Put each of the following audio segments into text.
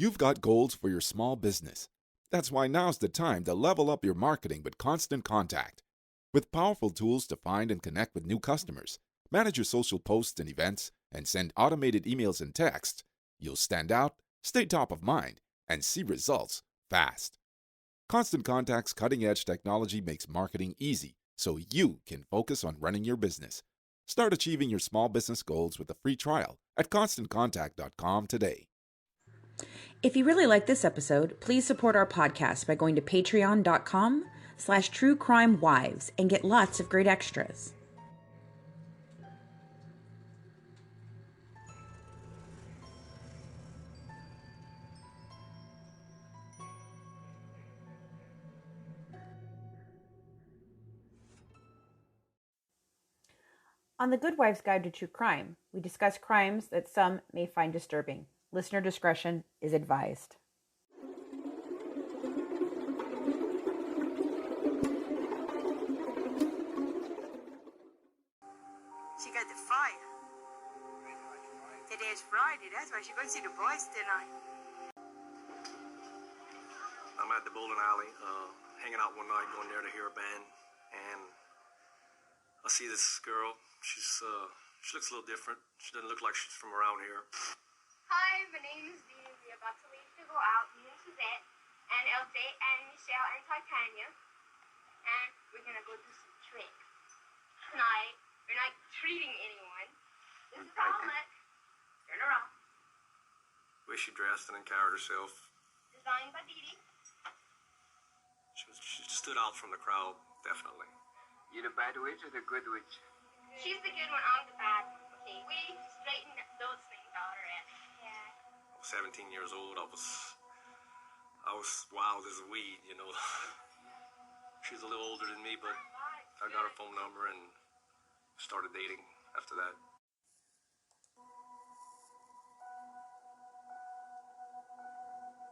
You've got goals for your small business. That's why now's the time to level up your marketing with Constant Contact. With powerful tools to find and connect with new customers, manage your social posts and events, and send automated emails and texts, you'll stand out, stay top of mind, and see results fast. Constant Contact's cutting-edge technology makes marketing easy so you can focus on running your business. Start achieving your small business goals with a free trial at ConstantContact.com today. If you really like this episode, please support our podcast by going to patreon.com/truecrimewives and get lots of great extras. On the Good Wife's Guide to True Crime, we discuss crimes that some may find disturbing. Listener discretion is advised. She got the fire. Today's Friday, that's why she going to see the boys tonight. I'm at the bowling alley, hanging out one night, going there to hear a band, and I see this girl. She looks a little different. She doesn't look like she's from around here. Hi, my name is Dee Dee. We're about to leave to go out. Me and Suzette, and Elsie, and Michelle, and Titania. And we're going to go do some tricks. Tonight, we're not treating anyone. This is all much. Turn around. The way she dressed and then carried herself. Designed by Dee Dee. She stood out from the crowd, definitely. You the bad witch or the good witch? She's the good one, I'm the bad one. Okay, we straightened those things out already. Yeah. I was 17 years old. I was wild as a weed, you know. She's a little older than me, but I got her phone number and started dating after that.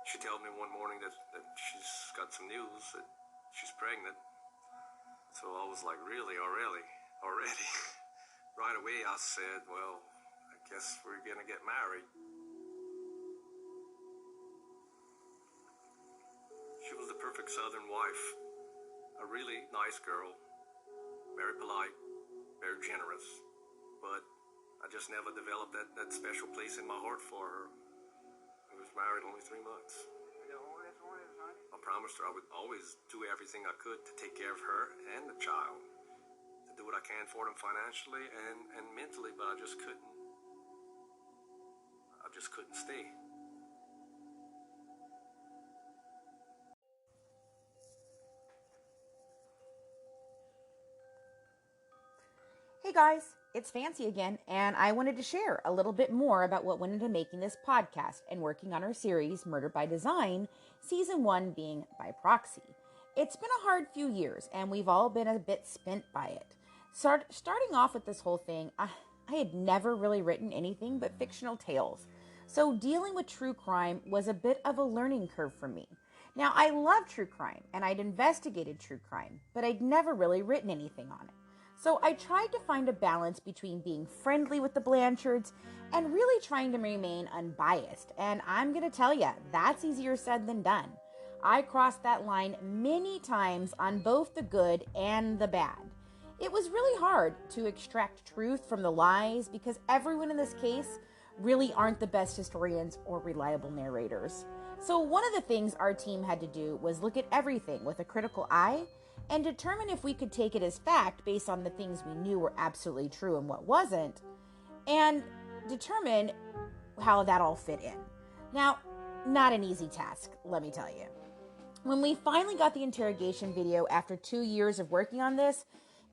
She told me one morning that she's got some news, that she's pregnant. So I was like, really, already? Right away I said, well, I guess we're gonna get married. She was the perfect Southern wife. A really nice girl. Very polite, very generous. But I just never developed that special place in my heart for her. I was married only 3 months. I promised her I would always do everything I could to take care of her and the child. To do what I can for them financially and mentally, but I just couldn't stay. Hey guys, it's Fancy again, and I wanted to share a little bit more about what went into making this podcast and working on our series, Murder by Design, Season 1 being By Proxy. It's been a hard few years, and we've all been a bit spent by it. Starting off with this whole thing, I had never really written anything but fictional tales, so dealing with true crime was a bit of a learning curve for me. Now, I love true crime, and I'd investigated true crime, but I'd never really written anything on it. So I tried to find a balance between being friendly with the Blanchards and really trying to remain unbiased. And I'm going to tell you, that's easier said than done. I crossed that line many times on both the good and the bad. It was really hard to extract truth from the lies because everyone in this case really aren't the best historians or reliable narrators. So one of the things our team had to do was look at everything with a critical eye and determine if we could take it as fact based on the things we knew were absolutely true and what wasn't, and determine how that all fit in. Now, not an easy task, let me tell you. When we finally got the interrogation video after 2 years of working on this,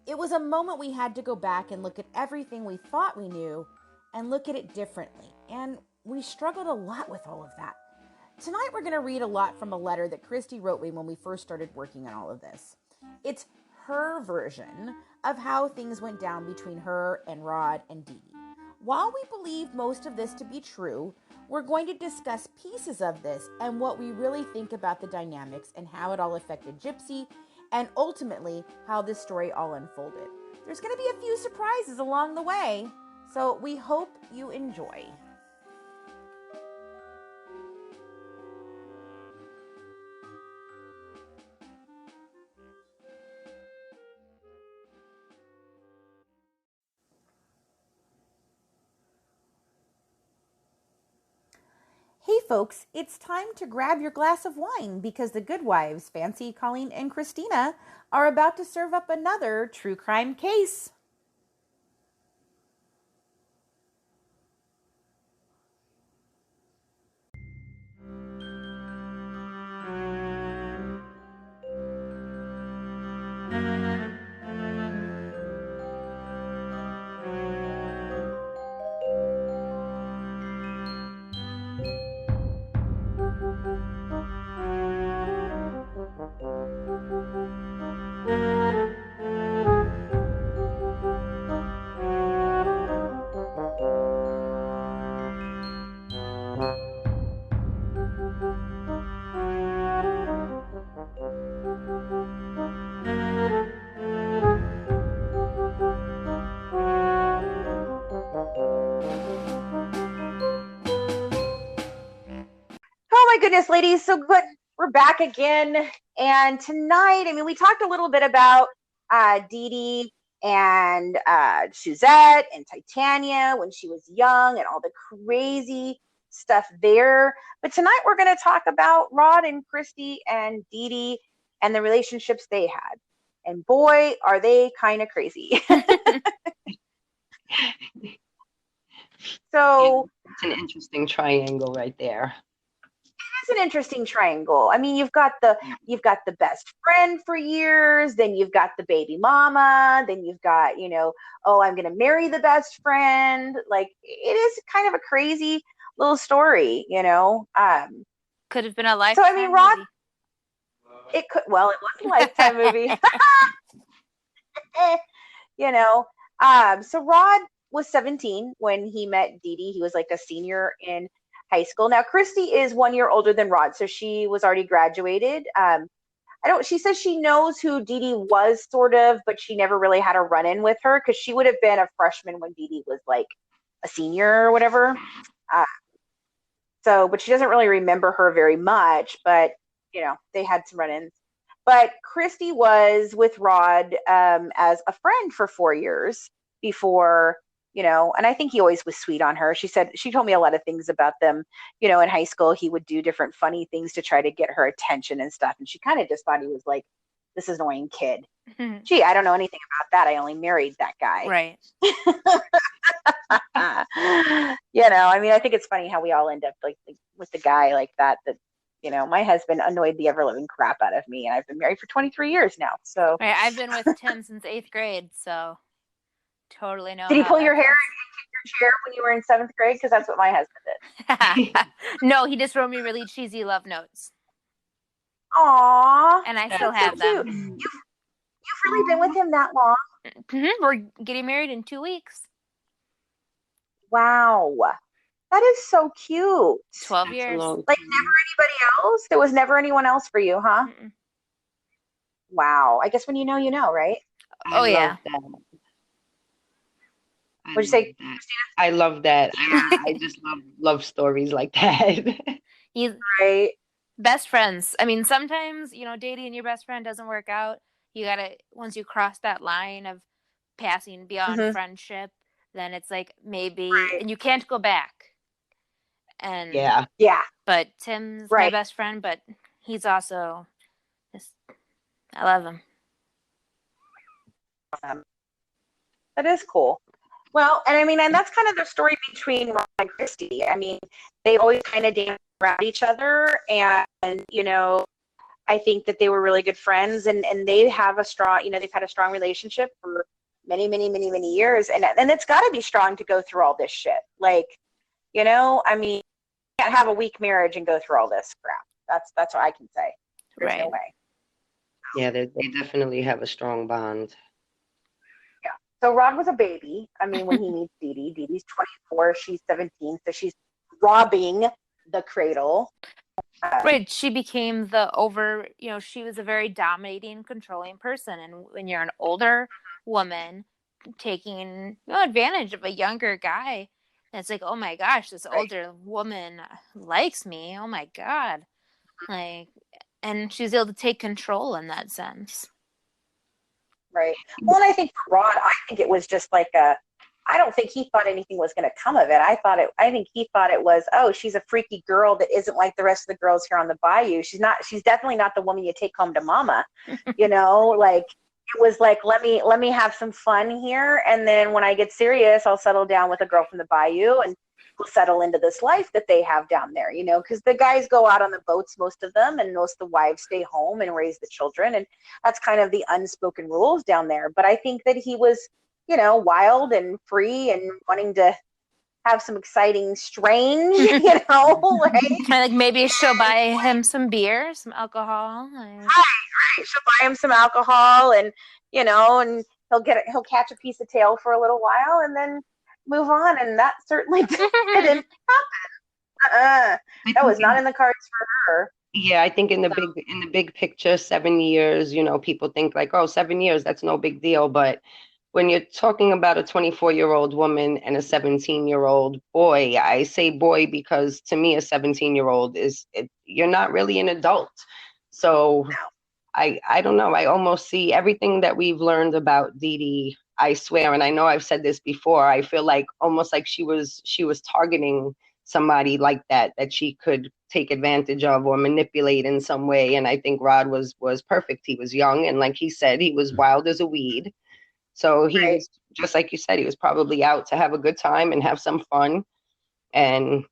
it was a moment we had to go back and look at everything we thought we knew and look at it differently, and we struggled a lot with all of that. Tonight we're going to read a lot from a letter that Christy wrote me when we first started working on all of this. It's her version of how things went down between her and Rod and Dee Dee. While we believe most of this to be true, we're going to discuss pieces of this and what we really think about the dynamics and how it all affected Gypsy and ultimately how this story all unfolded. There's going to be a few surprises along the way, so we hope you enjoy. folks, it's time to grab your glass of wine because the good wives, Fancy, Colleen, and Christina, are about to serve up another true crime case. Oh my goodness, ladies, so good. We're back again. And tonight, I mean, we talked a little bit about Dee Dee and Suzette and Titania when she was young and all the crazy stuff there. But tonight we're going to talk about Rod and Christy and Dee Dee and the relationships they had. And boy, are they kind of crazy. So it's an interesting triangle right there. It's an interesting triangle. I mean, you've got the best friend for years, then you've got the baby mama, then you've got, oh, I'm going to marry the best friend. Like, it is kind of a crazy little story, Could have been a lifetime So I mean, Rod, movie. It was a Lifetime movie. So Rod was 17 when he met Dee Dee. He was like a senior in high school. Now, Christy is 1 year older than Rod, so she was already graduated. She says she knows who Dee Dee was, sort of, but she never really had a run-in with her because she would have been a freshman when Dee Dee was like a senior or whatever. But she doesn't really remember her very much, but, they had some run-ins. But Christy was with Rod as a friend for 4 years before, and I think he always was sweet on her. She told me a lot of things about them. In high school, he would do different funny things to try to get her attention and stuff. And she kind of just thought he was like, this is an annoying kid. Mm-hmm. Gee, I don't know anything about that. I only married that guy. Right. I mean, I think it's funny how we all end up like with the guy like that, my husband annoyed the ever-living crap out of me, and I've been married for 23 years now. So right, I've been with Tim since 8th grade, so totally know. Did he pull your hair and kick your chair when you were in 7th grade? Because that's what my husband did. No, he just wrote me really cheesy love notes. Aww. And I still have them. You've really been with him that long? Mm-hmm. We're getting married in 2 weeks. Wow. That is so cute. 12 years. Like never anybody else? There was never anyone else for you, huh? Mm-mm. Wow. I guess when you know, right? Oh, yeah. What'd you say, Christina? I love that. I just love stories like that. He's right. Best friends. I mean, sometimes, dating your best friend doesn't work out. You gotta, once you cross that line of passing beyond friendship, then it's like maybe, and you can't go back. And yeah. But Tim's my best friend, but he's also I love him. That is cool. Well, and that's kind of the story between Ron and Christy. I mean, they always kind of dance around each other, and I think that they were really good friends, and they have a strong, they've had a strong relationship for many, many, many, many years, and it's got to be strong to go through all this shit. Like, I mean, you can't have a weak marriage and go through all this crap. That's what I can say. There's no way. Yeah, they definitely have a strong bond. Yeah. So Rod was a baby. I mean, when he meets Dee Dee, Dee Dee's 24, she's 17, so she's robbing the cradle. Right. She became she was a very dominating, controlling person. And when you're an older woman taking advantage of a younger guy, it's like, oh my gosh, this older woman likes me. Oh my God. Like, and she's able to take control in that sense. Right. Well, and I think for Rod, I think it was just like I don't think he thought anything was going to come of it. I think he thought it was, oh, she's a freaky girl that isn't like the rest of the girls here on the bayou. She's definitely not the woman you take home to mama, like it was like, let me have some fun here. And then when I get serious, I'll settle down with a girl from the bayou and we'll settle into this life that they have down there, because the guys go out on the boats, most of them, and most of the wives stay home and raise the children. And that's kind of the unspoken rules down there. But I think that he was, wild and free and wanting to have some exciting, strange, right? Like maybe she'll buy him some beer, some alcohol. Right. She'll buy him some alcohol and, and he'll catch a piece of tail for a little while and then move on. And that certainly didn't happen. That was not in the cards for her. Yeah, I think in the big picture, 7 years, people think like, oh, 7 years, that's no big deal. But when you're talking about a 24-year-old woman and a 17-year-old boy, I say boy because to me, a 17-year-old you're not really an adult. So I don't know. I almost see everything that we've learned about Dee Dee. I swear, and I know I've said this before, I feel like almost like she was targeting somebody like that she could take advantage of or manipulate in some way. And I think Rod was perfect. He was young, and like he said, he was wild as a weed. So he was, just like you said, he was probably out to have a good time and have some fun, and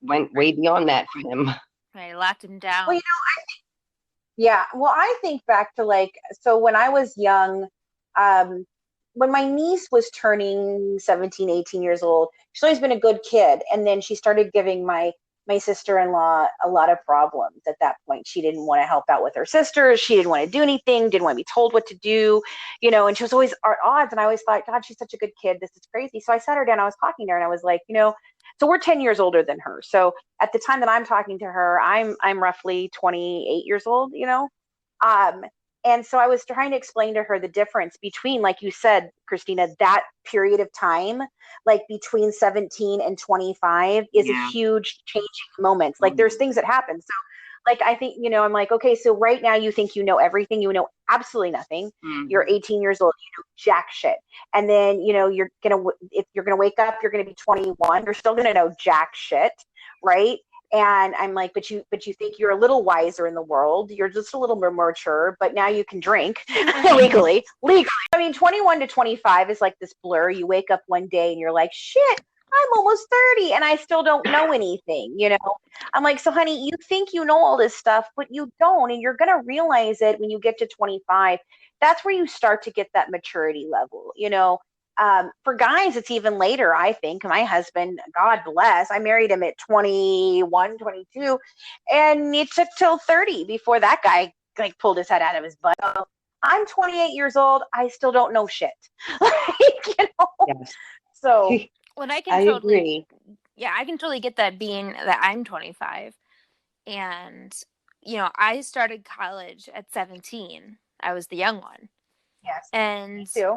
went way beyond that for him. Right, locked him down. Well, I think back to so when I was young, when my niece was turning 17, 18 years old, she's always been a good kid. And then she started giving my sister-in-law a lot of problems at that point. She didn't want to help out with her sisters. She didn't want to do anything, didn't want to be told what to do, and she was always at odds. And I always thought, God, she's such a good kid. This is crazy. So I sat her down, I was talking to her and I was like, so we're 10 years older than her. So at the time that I'm talking to her, I'm roughly 28 years old, and so I was trying to explain to her the difference between, like you said, Christina, that period of time, like between 17 and 25 is a huge changing moment. Like there's things that happen. So like, I think, I'm like, okay, so right now you think you know everything, you know absolutely nothing. You're 18 years old, you know jack shit. And then, if you're going to wake up, you're going to be 21, you're still going to know jack shit. Right. And I'm like, but you think you're a little wiser in the world. You're just a little more mature, but now you can drink legally. I mean, 21 to 25 is like this blur. You wake up one day and you're like, shit, I'm almost 30 and I still don't know anything, I'm like, so honey, you think you know all this stuff, but you don't. And you're going to realize it when you get to 25. That's where you start to get that maturity level, For guys, it's even later, I think. My husband, God bless, I married him at 21, 22, and it took till 30 before that guy pulled his head out of his butt. So I'm 28 years old. I still don't know shit. Yes. So when I agree. Yeah, I can totally get that being that I'm 25. And, I started college at 17. I was the young one. Yes. And me too.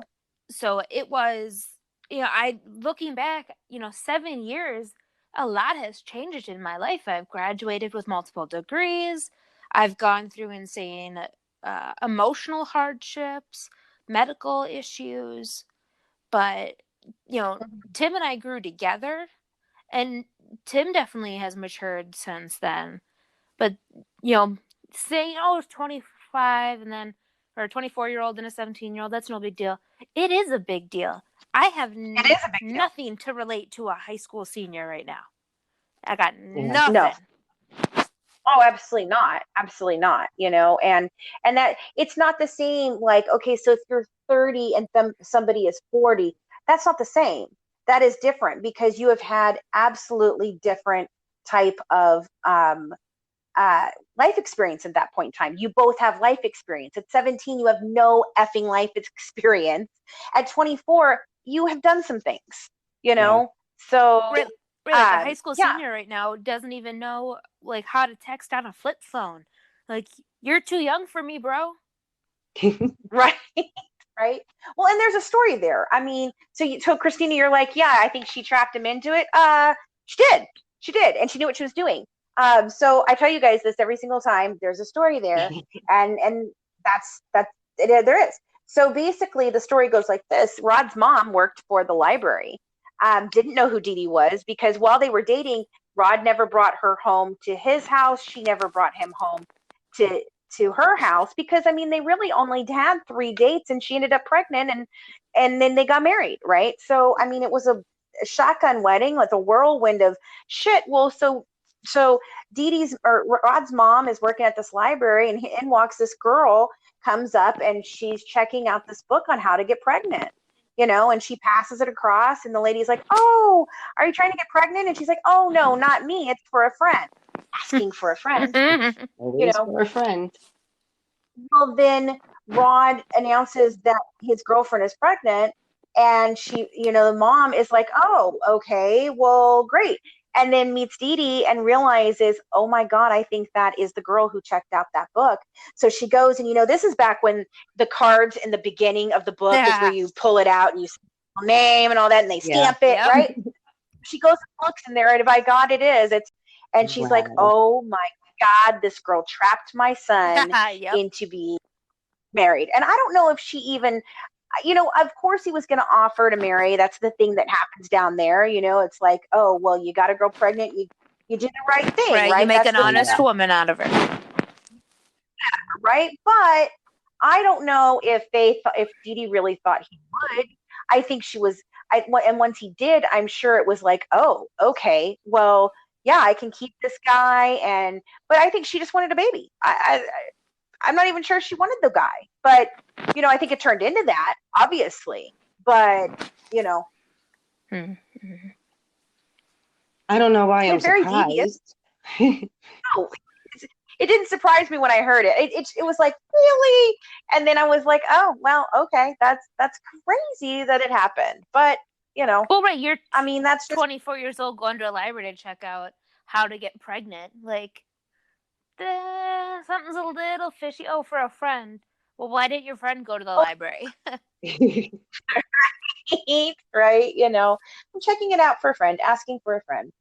So it was, looking back, 7 years, a lot has changed in my life. I've graduated with multiple degrees. I've gone through insane emotional hardships, medical issues. But, Tim and I grew together, and Tim definitely has matured since then. But, saying, it's 25 and then or a 24-year-old and a 17-year-old, that's no big deal. It is a big deal. I have nothing to relate to a high school senior right now. I got nothing. No. Oh, absolutely not. Absolutely not. And that it's not the same. Like, okay, so if you're 30 and somebody is 40, that's not the same. That is different because you have had absolutely different type of life experience at that point in time. You both have life experience. At 17, you have no effing life experience. At 24, you have done some things, So right, the high school senior right now doesn't even know how to text on a flip phone. You're too young for me, bro. Right. Right. Well, and there's a story there. I mean, so Christina, you're like, yeah, I think she trapped him into it. She did. And she knew what she was doing. So I tell you guys this every single time. There's a story there, and that's it. There is. So basically, the story goes like this. Rod's mom worked for the library, didn't know who Dee Dee was, because while they were dating, Rod never brought her home to his house. She never brought him home to her house, because I mean, they really only had 3 dates, and she ended up pregnant, and then they got married, right? So I mean, it was a shotgun wedding with a whirlwind of shit. Well, so Dee Dee's or Rod's mom is working at this library, and in walks this girl, comes up, and she's checking out this book on how to get pregnant, and she passes it across, and the lady's like, "Oh, are you trying to get pregnant?" And she's like, "Oh, no, not me. It's for a friend." Asking for a friend, Always for a friend. Well, then Rod announces that his girlfriend is pregnant, and she, the mom is like, "Oh, okay, well, great." And then meets Dee Dee and realizes, "Oh my God, I think that is the girl who checked out that book." So she goes, and this is back when the cards in the beginning of the book is where you pull it out and you see your name and all that, and they stamp it, right? She goes and looks in there, and by God, it is. And she's like, "Oh my God, this girl trapped my son into being married." And I don't know if she even, of course he was going to offer to marry. That's the thing that happens down there. It's like, oh, well, you got a girl pregnant. You did the right thing, right? You make That's an honest woman out of her. Yeah, right. But I don't know if if Dee Dee really thought he would. I think she was, and once he did, I'm sure it was like, oh, okay, well, yeah, I can keep this guy. But I think she just wanted a baby. I'm not even sure she wanted the guy, but I think it turned into that, obviously. But I don't know why I'm surprised. No, it didn't surprise me when I heard it. It was like, really? And then I was like, oh, well, okay, that's crazy that it happened. But well, right, you're I mean, that's just 24 years old going to a library to check out how to get pregnant. Like, something's a little fishy. Oh, for a friend. Well, why didn't your friend go to the library? Right? I'm checking it out for a friend, asking for a friend.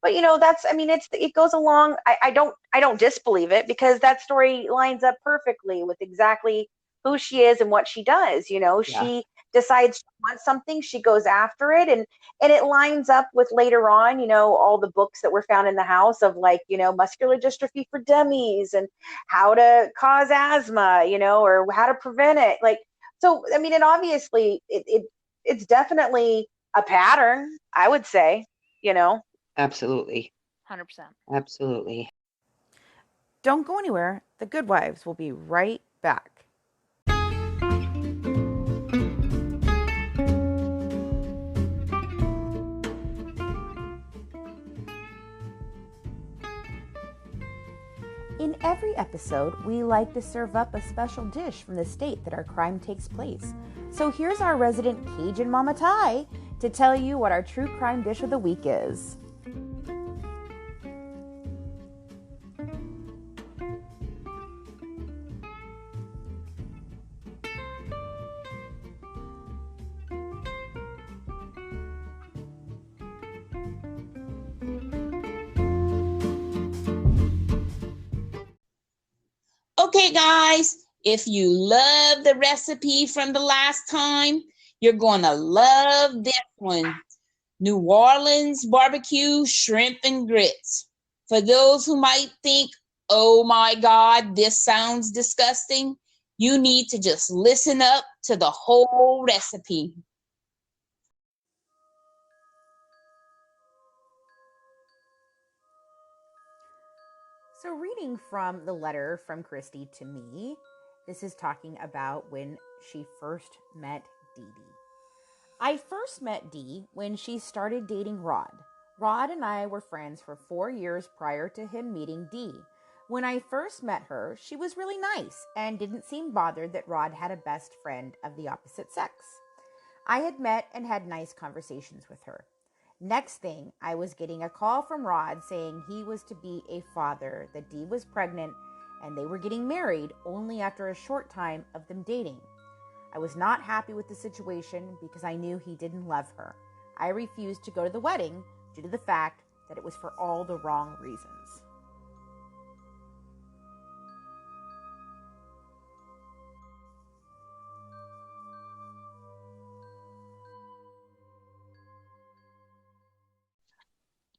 But it goes along. I don't disbelieve it, because that story lines up perfectly with exactly who she is and what she does. She decides she wants something, she goes after it, and it lines up with later on, all the books that were found in the house of, like, muscular dystrophy for dummies, and how to cause asthma, or how to prevent it. Like, so, I mean, and obviously it's definitely a pattern, I would say, Absolutely. 100%. Absolutely. Don't go anywhere. The Good Wives will be right back. In every episode, we like to serve up a special dish from the state that our crime takes place. So here's our resident Cajun Mama Ty to tell you what our true crime dish of the week is. Okay, guys, if you love the recipe from the last time, you're going to love this one. New Orleans barbecue shrimp and grits. For those who might think, oh my God, this sounds disgusting, you need to just listen up to the whole recipe. So reading from the letter from Christy to me, this is talking about when she first met Dee Dee. I first met Dee when she started dating Rod. Rod and I were friends for 4 years prior to him meeting Dee. When I first met her, she was really nice and didn't seem bothered that Rod had a best friend of the opposite sex. I had met and had nice conversations with her. Next thing, I was getting a call from Rod saying he was to be a father, that Dee was pregnant, and they were getting married only after a short time of them dating. I was not happy with the situation because I knew he didn't love her. I refused to go to the wedding due to the fact that it was for all the wrong reasons.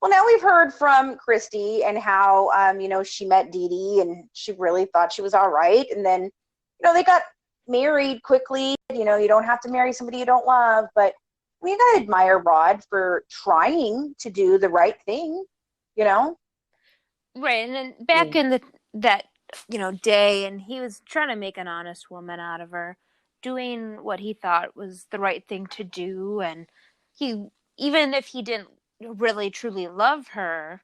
Well, now we've heard from Christy and how, she met Dee Dee and she really thought she was all right. And then, they got married quickly. You don't have to marry somebody you don't love, but you got to admire Rod for trying to do the right thing, Right. And then back in that day, and he was trying to make an honest woman out of her, doing what he thought was the right thing to do. And he, even if he didn't really truly love her,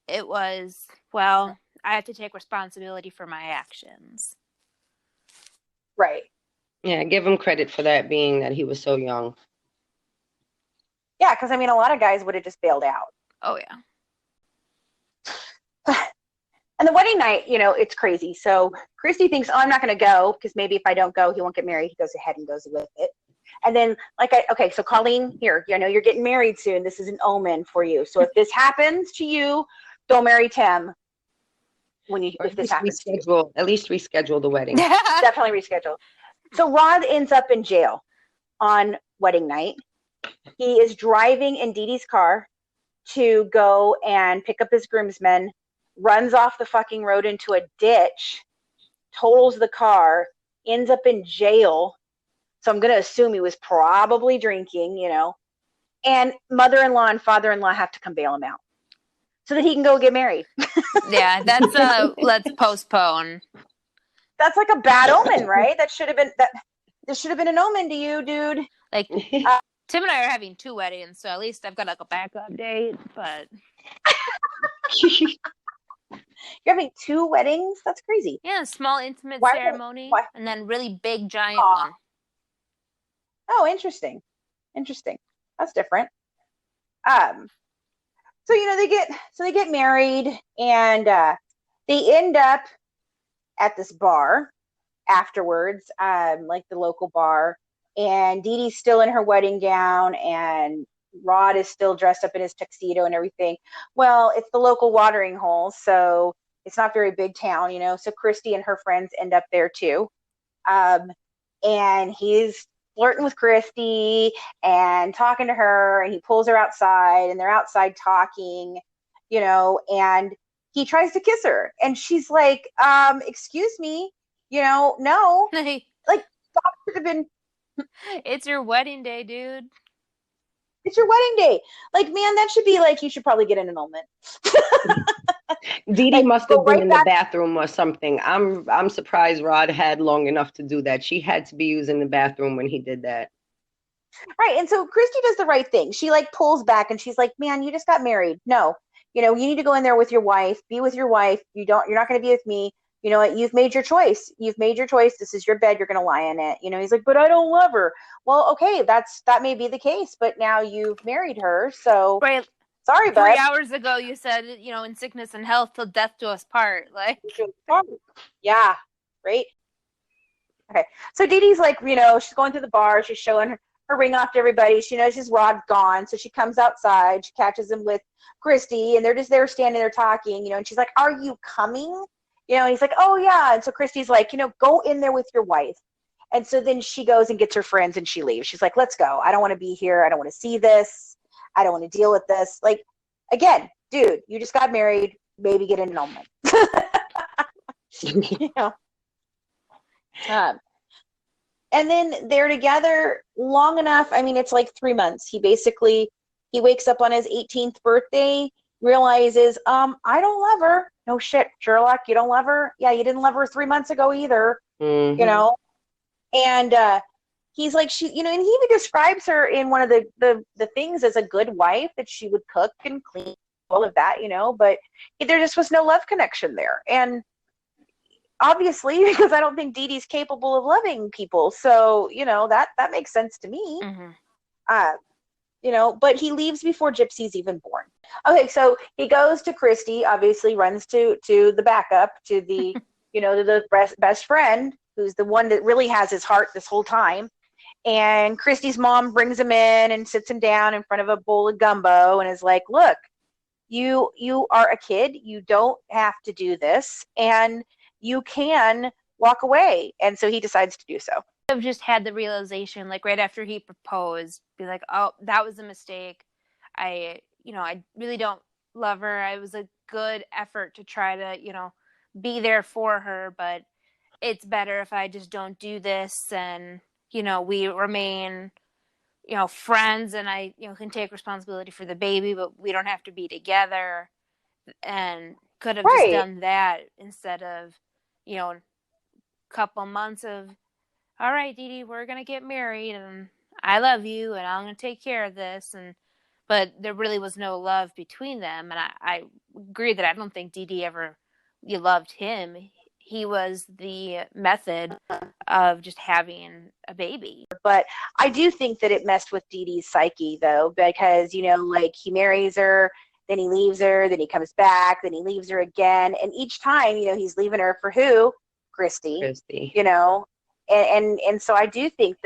it was, well, I have to take responsibility for my actions. Right. Yeah, give him credit for that, being that he was so young. Yeah, because, a lot of guys would have just bailed out. Oh, yeah. And the wedding night, it's crazy. So Christy thinks, I'm not going to go because maybe if I don't go, he won't get married. He goes ahead and goes with it. And then, so Colleen, here, you're getting married soon. This is an omen for you. So if this happens to you, don't marry Tim. If this happens to you. At least reschedule the wedding. Definitely reschedule. So Rod ends up in jail on wedding night. He is driving in Dee Dee's car to go and pick up his groomsmen, runs off the fucking road into a ditch, totals the car, ends up in jail. So I'm going to assume he was probably drinking, and mother-in-law and father-in-law have to come bail him out so that he can go get married. Yeah, that's let's postpone. That's like a bad omen, right? This should have been an omen to you, dude. Like, Tim and I are having 2 weddings, so at least I've got a backup date, but you're having 2 weddings? That's crazy. Yeah, small intimate ceremony and then really big giant one. Oh, interesting. That's different. So they get married, and they end up at this bar afterwards, like the local bar, and Dee Dee's still in her wedding gown, and Rod is still dressed up in his tuxedo and everything. Well, it's the local watering hole, so it's not very big town, so Christy and her friends end up there too. And he's flirting with Christy and talking to her, and he pulls her outside, and they're outside talking, and he tries to kiss her, and she's like, excuse me, no. Like, that should have been. It's your wedding day, dude. It's your wedding day. Like, man, that should be like, you should probably get an annulment. Dee Dee must have been in the bathroom or something. I'm surprised Rod had long enough to do that. She had to be using the bathroom when he did that. Right. And so Christy does the right thing. She pulls back and she's like, man, you just got married. No, you need to go in there with your wife, be with your wife. You're not going to be with me. You know what? You've made your choice. This is your bed. You're going to lie in it. He's like, but I don't love her. Well, okay. That may be the case, but now you've married her. So right. Sorry, bud. 3 hours ago, you said, in sickness and health till death do us part. Like, yeah, right. Okay, so Dee Dee's like, she's going through the bar. She's showing her ring off to everybody. She knows his Rod's gone, so she comes outside. She catches him with Christy, and they're just there standing there talking, and she's like, "Are you coming?" And he's like, "Oh yeah." And so Christy's like, "Go in there with your wife." And so then she goes and gets her friends, and she leaves. She's like, "Let's go. I don't want to be here. I don't want to see this. I don't want to deal with this." Like, again, dude, you just got married. Maybe get an annulment. And then they're together long enough. It's like 3 months. He wakes up on his 18th birthday, realizes, I don't love her. No shit, Sherlock, you don't love her? Yeah, you didn't love her 3 months ago either. Mm-hmm. And he's like, and he even describes her in one of the things as a good wife, that she would cook and clean, all of that, but there just was no love connection there. And obviously, because I don't think Dee Dee's capable of loving people. So, that makes sense to me. Mm-hmm. But he leaves before Gypsy's even born. Okay, so he goes to Christy, obviously runs to the backup, to the, to the best friend, who's the one that really has his heart this whole time. And Christy's mom brings him in and sits him down in front of a bowl of gumbo and is like, look, you are a kid. You don't have to do this. And you can walk away. And so he decides to do so. I've just had the realization, like right after he proposed, be like, oh, that was a mistake. I really don't love her. It was a good effort to try to, be there for her, but it's better if I just don't do this and, we remain, friends, and I, can take responsibility for the baby, but we don't have to be together, and could have just Right. done that instead of, a couple months of, all right, Dee Dee, we're going to get married and I love you and I'm going to take care of this. But there really was no love between them. And I agree that I don't think Dee Dee ever loved him. He was the method of just having a baby. But I do think that it messed with Dee Dee's psyche, though, because, like, he marries her, then he leaves her, then he comes back, then he leaves her again. And each time, he's leaving her for who? Christy. And so I do think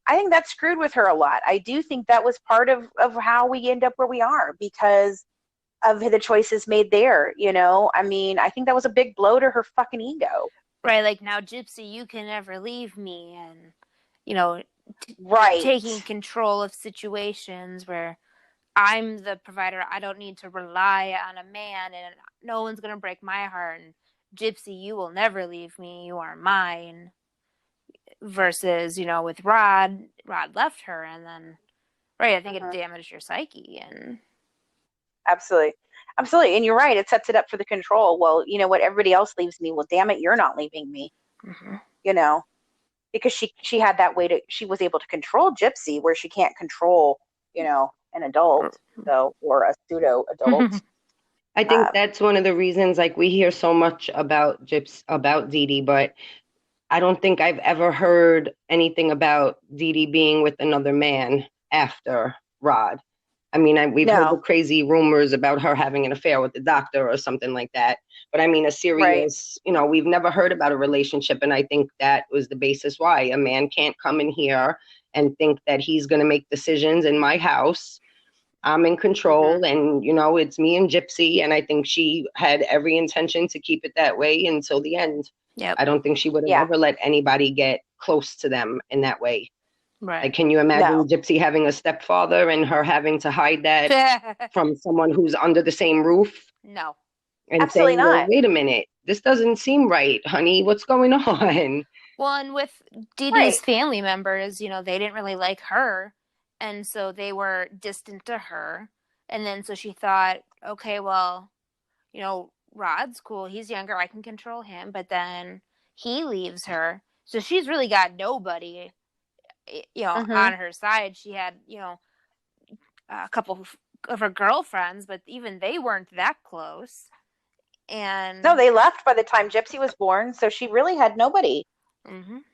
I think that screwed with her a lot. I do think that was part of how we end up where we are because of the choices made there, I mean, I think that was a big blow to her fucking ego. Right, like, now, Gypsy, you can never leave me, and, right, taking control of situations where I'm the provider. I don't need to rely on a man, and no one's going to break my heart. And Gypsy, you will never leave me. You are mine. Versus, with Rod left her, and then, right, I think it damaged your psyche. And absolutely. And you're right. It sets it up for the control. Well, you know what? Everybody else leaves me. Well, damn it, you're not leaving me. Because she had that way she was able to control Gypsy where she can't control, an adult, though, or a pseudo adult. I think that's one of the reasons, like, we hear so much about Dee Dee, but I don't think I've ever heard anything about Dee Dee being with another man after Rod. I mean, we've heard the crazy rumors about her having an affair with the doctor or something like that. But I mean, a serious, we've never heard about a relationship. And I think that was the basis why a man can't come in here and think that he's going to make decisions in my house. I'm in control and, it's me and Gypsy. And I think she had every intention to keep it that way until the end. Yep. I don't think she would have ever let anybody get close to them in that way. Right. Like, can you imagine Gypsy having a stepfather and her having to hide that from someone who's under the same roof? No. And absolutely saying, not. well, wait a minute, this doesn't seem right, honey. What's going on? Well, and with Dee Dee's family members, they didn't really like her. And so they were distant to her. And then so she thought, okay, well, Rod's cool. He's younger. I can control him. But then he leaves her. So she's really got nobody, on her side. She had, a couple of her girlfriends, but even they weren't that close. And no, they left by the time Gypsy was born. So she really had nobody.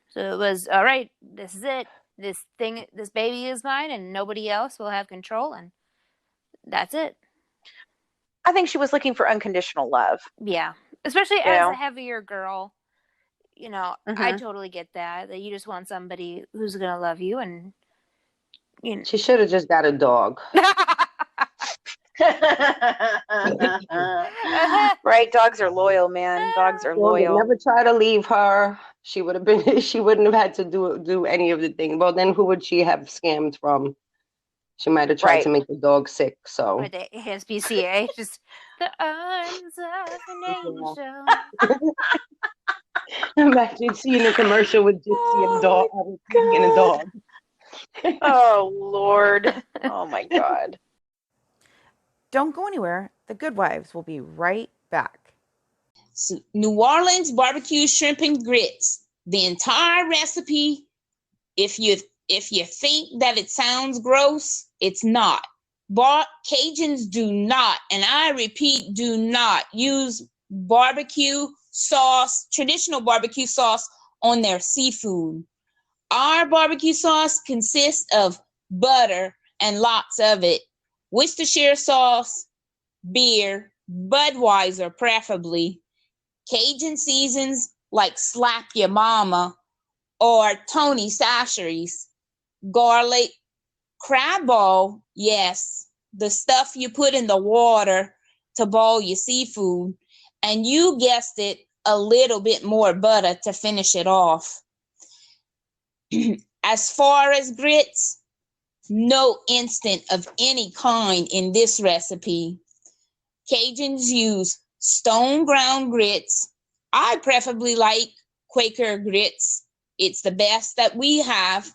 So it was, all right, this is it. This baby is mine and nobody else will have control. And that's it. I think she was looking for unconditional love. Yeah. Especially as a heavier girl, I totally get that you just want somebody who's going to love you. And, She should have just got a dog. Right. Dogs are loyal, man. Dogs are loyal. Never try to leave her. She wouldn't have had to do any of the things. Well, then who would she have scammed from? She might have tried to make the dog sick. So or the ASPCA, just the arms of an angel. Imagine seeing a commercial with Gypsy and a dog. And a dog. Oh Lord! Oh my God! Don't go anywhere. The Good Wives will be right back. New Orleans barbecue shrimp and grits. The entire recipe, if you think that it sounds gross, it's not. Cajuns do not, and I repeat, do not use barbecue sauce, traditional barbecue sauce on their seafood. Our barbecue sauce consists of butter and lots of it, Worcestershire sauce, beer, Budweiser preferably, Cajun seasons like Slap Your Mama or Tony Chachere's, garlic, crab ball, yes, the stuff you put in the water to boil your seafood, and you guessed it, a little bit more butter to finish it off. As far as grits, no instant of any kind in this recipe. Cajuns use stone ground grits. I preferably like Quaker grits. It's the best that we have.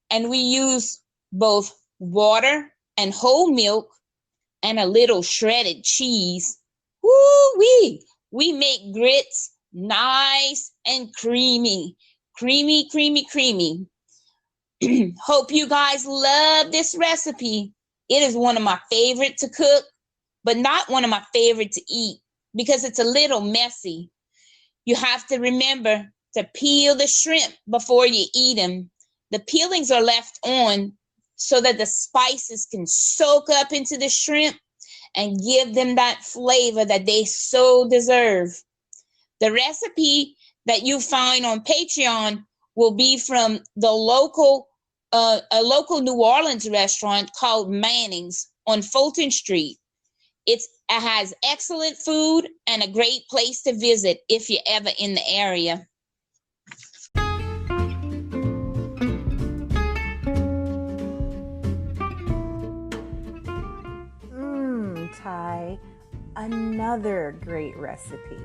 And we use both water and whole milk and a little shredded cheese. Woo-wee! We make grits nice and creamy. Creamy, creamy, creamy. Hope you guys love this recipe. It is one of my favorite to cook, but not one of my favorite to eat because it's a little messy. You have to remember to peel the shrimp before you eat them. The peelings are left on so that the spices can soak up into the shrimp and give them that flavor that they so deserve. The recipe that you find on Patreon will be from the local a local New Orleans restaurant called Manning's on Fulton Street. It has excellent food and a great place to visit if you're ever in the area. Ty, another great recipe.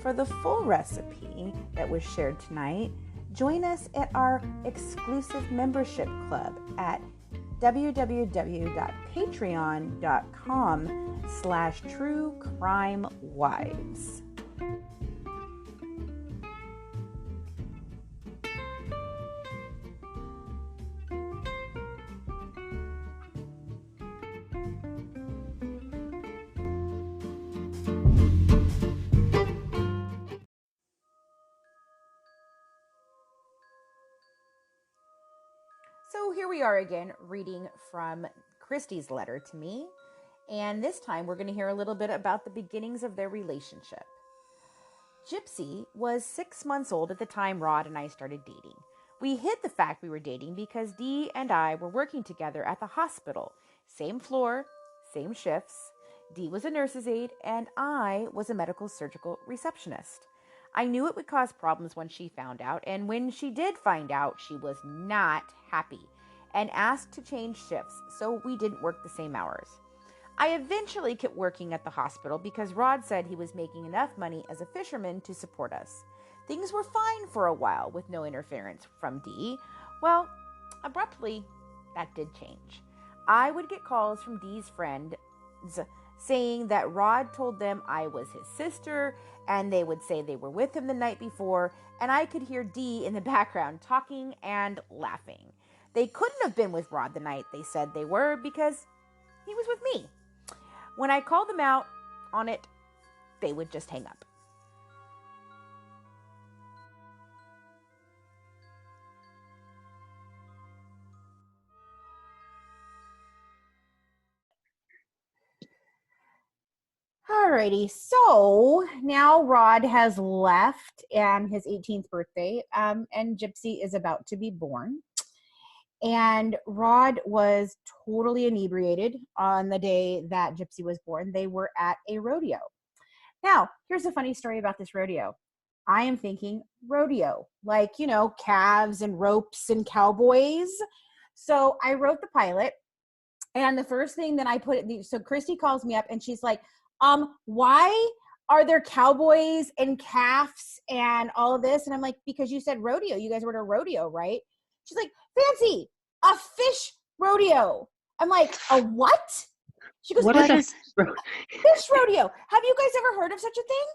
For the full recipe that was shared tonight, join us at our exclusive membership club at www.patreon.com/truecrimewives. So here we are again, reading from Christy's letter to me. And this time we're going to hear a little bit about the beginnings of their relationship. Gypsy was 6 months old at the time Rod and I started dating. We hid the fact we were dating because Dee and I were working together at the hospital. Same floor, same shifts. Dee was a nurse's aide and I was a medical surgical receptionist. I knew it would cause problems when she found out, and when she did find out, she was not happy and asked to change shifts, so we didn't work the same hours. I eventually kept working at the hospital because Rod said he was making enough money as a fisherman to support us. Things were fine for a while with no interference from Dee. Well, abruptly, that did change. I would get calls from Dee's friends saying that Rod told them I was his sister, and they would say they were with him the night before, and I could hear Dee in the background talking and laughing. They couldn't have been with Rod the night they said they were because he was with me. When I called them out on it, they would just hang up. Alrighty, so now Rod has left and his 18th birthday, and Gypsy is about to be born. And Rod was totally inebriated on the day that Gypsy was born. They were at a rodeo. Now, here's a funny story about this rodeo. I am thinking rodeo, like, calves and ropes and cowboys. So I wrote the pilot, and the first thing that I put, so Christy calls me up and she's like, why are there cowboys and calves and all of this? And I'm like, because you said rodeo. You guys were at a rodeo, right? She's like, Fancy, a fish rodeo. I'm like, a what? She goes, What is a fish rodeo? Have you guys ever heard of such a thing?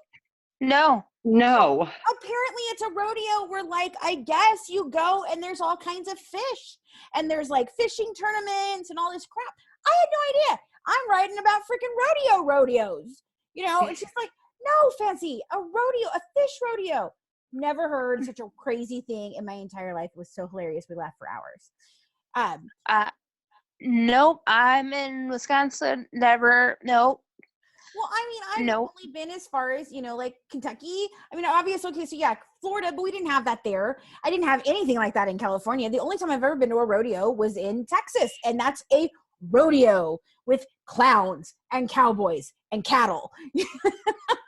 No. No. Apparently it's a rodeo where, like, I guess you go and there's all kinds of fish. And there's, like, fishing tournaments and all this crap. I had no idea. I'm writing about freaking rodeos, and she's like, no, Fancy, a rodeo, a fish rodeo. Never heard such a crazy thing in my entire life. It was so hilarious. We laughed for hours. Nope. I'm in Wisconsin. Never. Nope. Well, I've only been as far as, like Kentucky. Obviously, okay, so yeah, Florida, but we didn't have that there. I didn't have anything like that in California. The only time I've ever been to a rodeo was in Texas, and that's a rodeo with clowns and cowboys and cattle.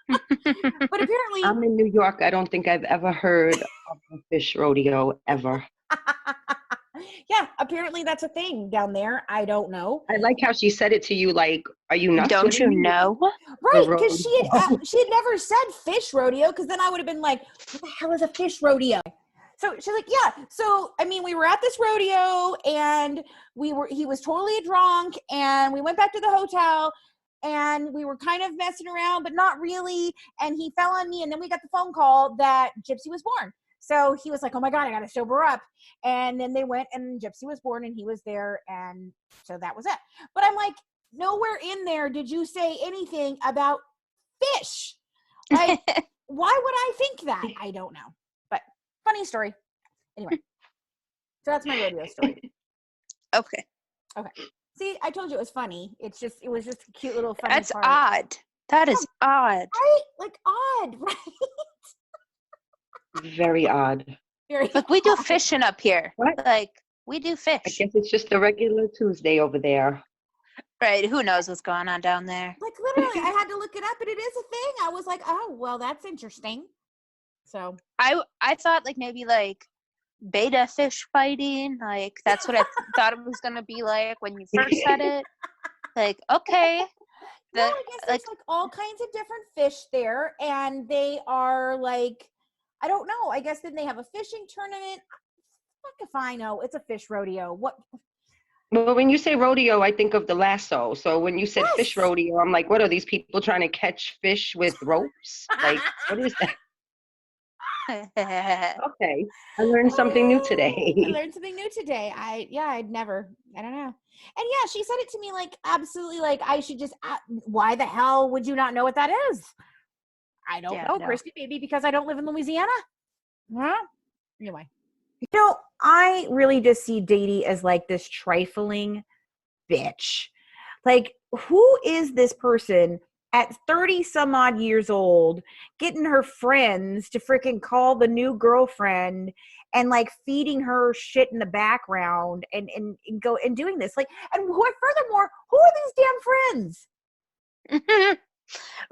But apparently I'm in New York. I don't think I've ever heard of a fish rodeo ever. Yeah, apparently that's a thing down there. I don't know. I like how she said it to you, like, are you nuts? Don't you know? Right, because she had never said fish rodeo, because then I would have been like, what the hell is a fish rodeo? So she's like, yeah. So I mean, we were at this rodeo, and he was totally drunk, and we went back to the hotel, and we were kind of messing around, but not really. And he fell on me, and then we got the phone call that Gypsy was born. So he was like, oh my God, I got to sober up. And then they went, and Gypsy was born, and he was there. And so that was it. But I'm like, nowhere in there did you say anything about fish. Like, why would I think that? I don't know. But funny story. Anyway, so that's my rodeo story. Okay. See, I told you it was funny. It was just a cute little funny That's part. odd. That is odd. Right? Like odd, right? Very odd. Very Like, we do odd. fishing up here. What? Like, we do fish. I guess it's just a regular Tuesday over there. Right. Who knows what's going on down there? Like, literally, I had to look it up, and it is a thing. I was like, oh, well, that's interesting. So I thought, like, maybe, like, beta fish fighting. Like, that's what I thought it was going to be like when you first said it. Like, okay. no, I guess there's like all kinds of different fish there, and they are like, I don't know. I guess then they have a fishing tournament. Fuck if I know. It's a fish rodeo. What? Well, when you say rodeo, I think of the lasso. So when you said fish Yes. rodeo, I'm like, what are these people trying to catch fish with ropes? Like, what is that? Okay, I learned something new I today. learned something new today. I don't know. And yeah, she said it to me like, absolutely, like, I should just, why the hell would you not know what that is? I don't know, no. Christy, maybe because I don't live in Louisiana. Huh? Anyway. You know, I really just see Dee Dee as like this trifling bitch. Like, who is this person at 30 some odd years old getting her friends to freaking call the new girlfriend and like feeding her shit in the background and go and doing this? Like, and furthermore, who are these damn friends?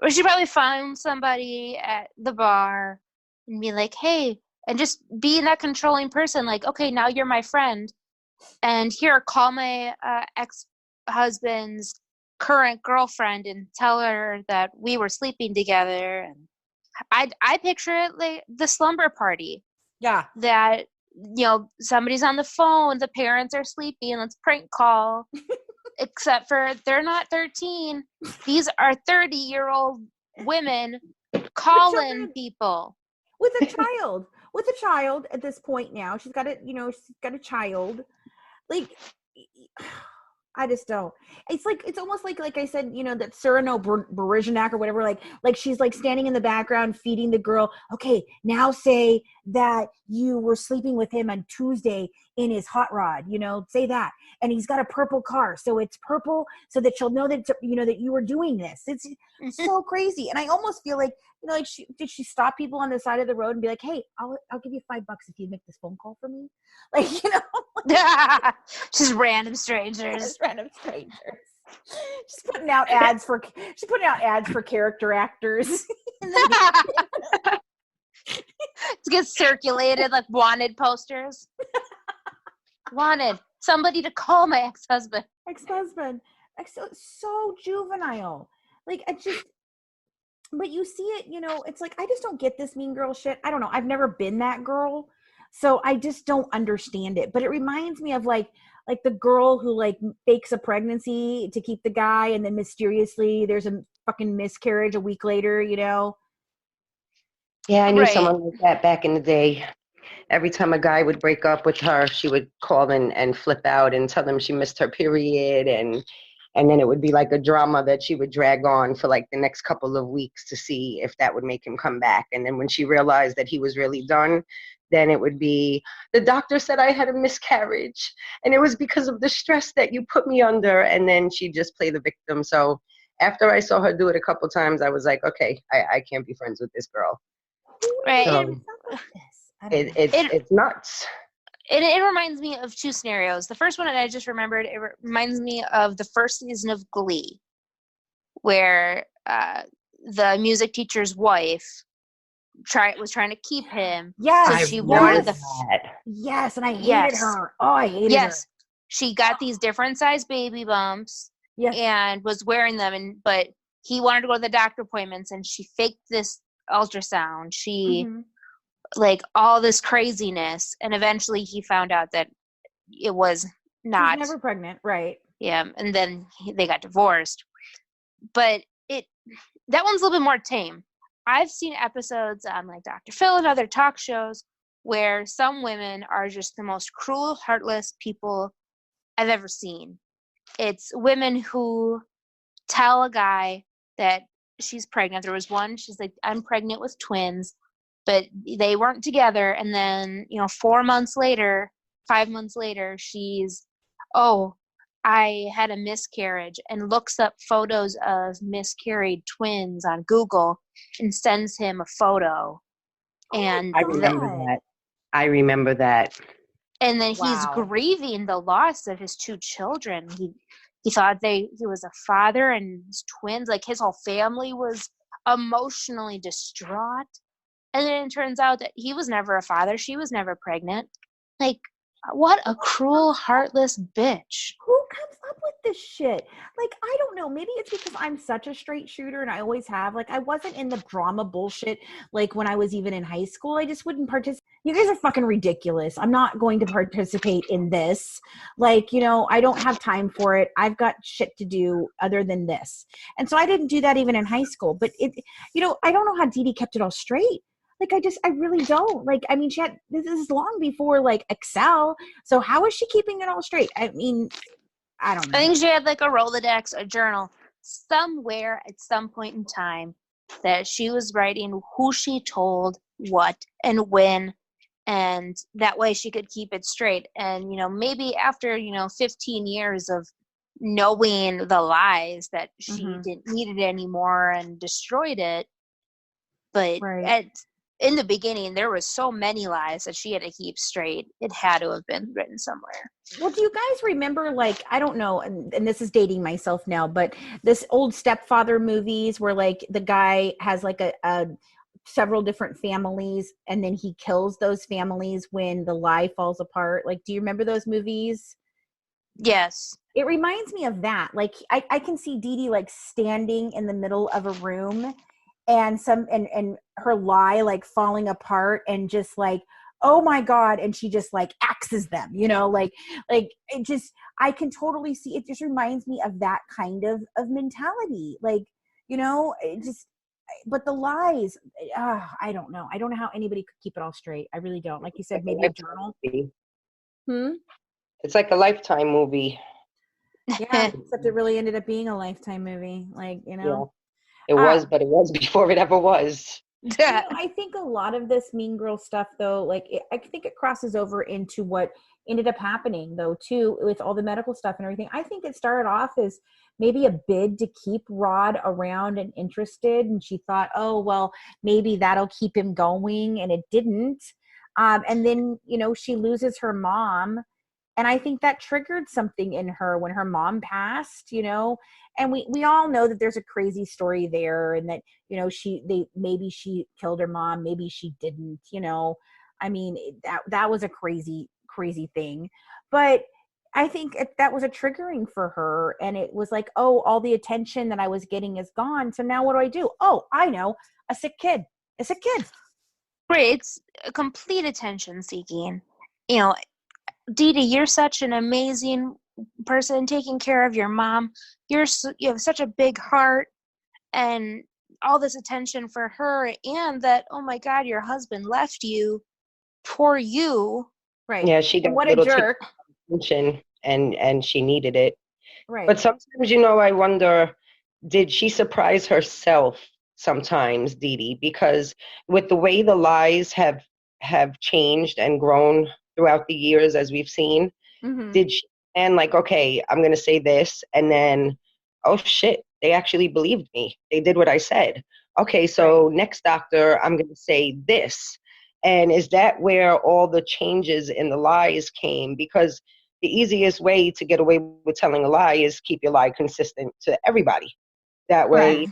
Or she probably found somebody at the bar and be like, hey, and just being that controlling person, like, okay, now you're my friend, and here, call my ex-husband's current girlfriend and tell her that we were sleeping together. And I picture it like the slumber party. Yeah. That, you know, somebody's on the phone, the parents are sleeping, let's prank call. Except for they're not 13. These are 30-year-old women calling people. With a child. With a child at this point now. She's got a child. Like, I just don't. It's like, it's almost like I said, you know, that Cyrano Bergerac or whatever, like she's like standing in the background feeding the girl. Okay, now say that you were sleeping with him on Tuesday in his hot rod, you know, say that. And he's got a purple car. So it's purple so that she'll know that, you know, that you were doing this. It's so crazy. And I almost feel like, you know, like did she stop people on the side of the road and be like, hey, I'll give you $5 if you make this phone call for me? Like, you know, Just random strangers. just random strangers. She's putting out ads for character actors. To get circulated like wanted posters. Wanted somebody to call my ex-husband. Like, so juvenile. Like, but you see it, you know, it's like, I just don't get this mean girl shit. I don't know. I've never been that girl. So I just don't understand it. But it reminds me of like the girl who like fakes a pregnancy to keep the guy, and then mysteriously there's a fucking miscarriage a week later, you know? Yeah, I knew Right. someone like that back in the day. Every time a guy would break up with her, she would call and flip out and tell them she missed her period, and then it would be like a drama that she would drag on for like the next couple of weeks to see if that would make him come back. And then when she realized that he was really done, then it would be, the doctor said I had a miscarriage, and it was because of the stress that you put me under. And then she'd just play the victim. So after I saw her do it a couple times, I was like, okay, I can't be friends with this girl. Right. So, it's nuts. It reminds me of two scenarios. The first one that I just remembered, it reminds me of the first season of Glee, where the music teacher's wife was trying to keep him. Yes, So she wore the yes, and I hated her. Oh, I hated her. She got these different size baby bumps and was wearing them, but he wanted to go to the doctor appointments, and she faked this ultrasound. She like all this craziness, and eventually he found out that it was not. She was never pregnant, right? Yeah, and then they got divorced. But that one's a little bit more tame. I've seen episodes on like Dr. Phil and other talk shows where some women are just the most cruel, heartless people I've ever seen. It's women who tell a guy that she's pregnant. There was one, she's like, I'm pregnant with twins, but they weren't together. And then, 5 months later, she's, I had a miscarriage, and looks up photos of miscarried twins on Google and sends him a photo. And I remember that. And then he's grieving the loss of his 2 children. He thought he was a father, and his twins, like his whole family was emotionally distraught. And then it turns out that he was never a father. She was never pregnant. Like, what a cruel, heartless bitch. Who comes up with this shit? Like, I don't know. Maybe it's because I'm such a straight shooter, and I always have. Like, I wasn't in the drama bullshit, like, when I was even in high school. I just wouldn't participate. You guys are fucking ridiculous. I'm not going to participate in this. Like, I don't have time for it. I've got shit to do other than this. And so I didn't do that even in high school. But, I don't know how Dee Dee kept it all straight. Like, I really don't. Like, I mean, this is long before, like, Excel. So how is she keeping it all straight? I mean, I don't know. I think she had, like, a Rolodex, a journal, somewhere at some point in time that she was writing who she told, what, and when, and that way she could keep it straight. And, maybe after, 15 years of knowing the lies that she didn't need it anymore and destroyed it, but in the beginning, there was so many lies that she had to keep straight. It had to have been written somewhere. Well, do you guys remember, like, I don't know, and this is dating myself now, but this old stepfather movies where, like, the guy has, like, a several different families, and then he kills those families when the lie falls apart? Like, do you remember those movies? Yes. It reminds me of that. Like, I can see Dee Dee, like, standing in the middle of a room, and her lie, like, falling apart, and just like, oh my God. And she just, like, axes them, like it just, I can totally see, it just reminds me of that kind of mentality. Like, it just, but the lies, I don't know. I don't know how anybody could keep it all straight. I really don't. Like you said, maybe a journal. It's like a Lifetime movie. Yeah, except it really ended up being a Lifetime movie. Like, Yeah. It was, but it was before it ever was. I think a lot of this Mean Girl stuff, though, like, I think it crosses over into what ended up happening, though, too, with all the medical stuff and everything. I think it started off as maybe a bid to keep Rod around and interested, and she thought, oh, well, maybe that'll keep him going, and it didn't. And then, she loses her mom, and I think that triggered something in her when her mom passed, and we all know that there's a crazy story there, and that, maybe she killed her mom, maybe she didn't, I mean, that was a crazy thing. But I think that was a triggering for her, and it was like, oh, all the attention that I was getting is gone. So now what do? Oh, I know, a sick kid. Right, it's a complete attention seeking. Dee Dee, you're such an amazing person taking care of your mom. You have such a big heart, and all this attention for her, and that, oh my God, your husband left you. Poor you. Right. Yeah, she got what a jerk. Attention, and she needed it. Right. But sometimes, I wonder, did she surprise herself sometimes, Dee Dee? Because with the way the lies have changed and grown throughout the years, as we've seen, did she, and like, okay, I'm going to say this, and then, oh shit, they actually believed me. They did what I said. Okay, so next doctor, I'm going to say this. And is that where all the changes in the lies came? Because the easiest way to get away with telling a lie is keep your lie consistent to everybody. That way,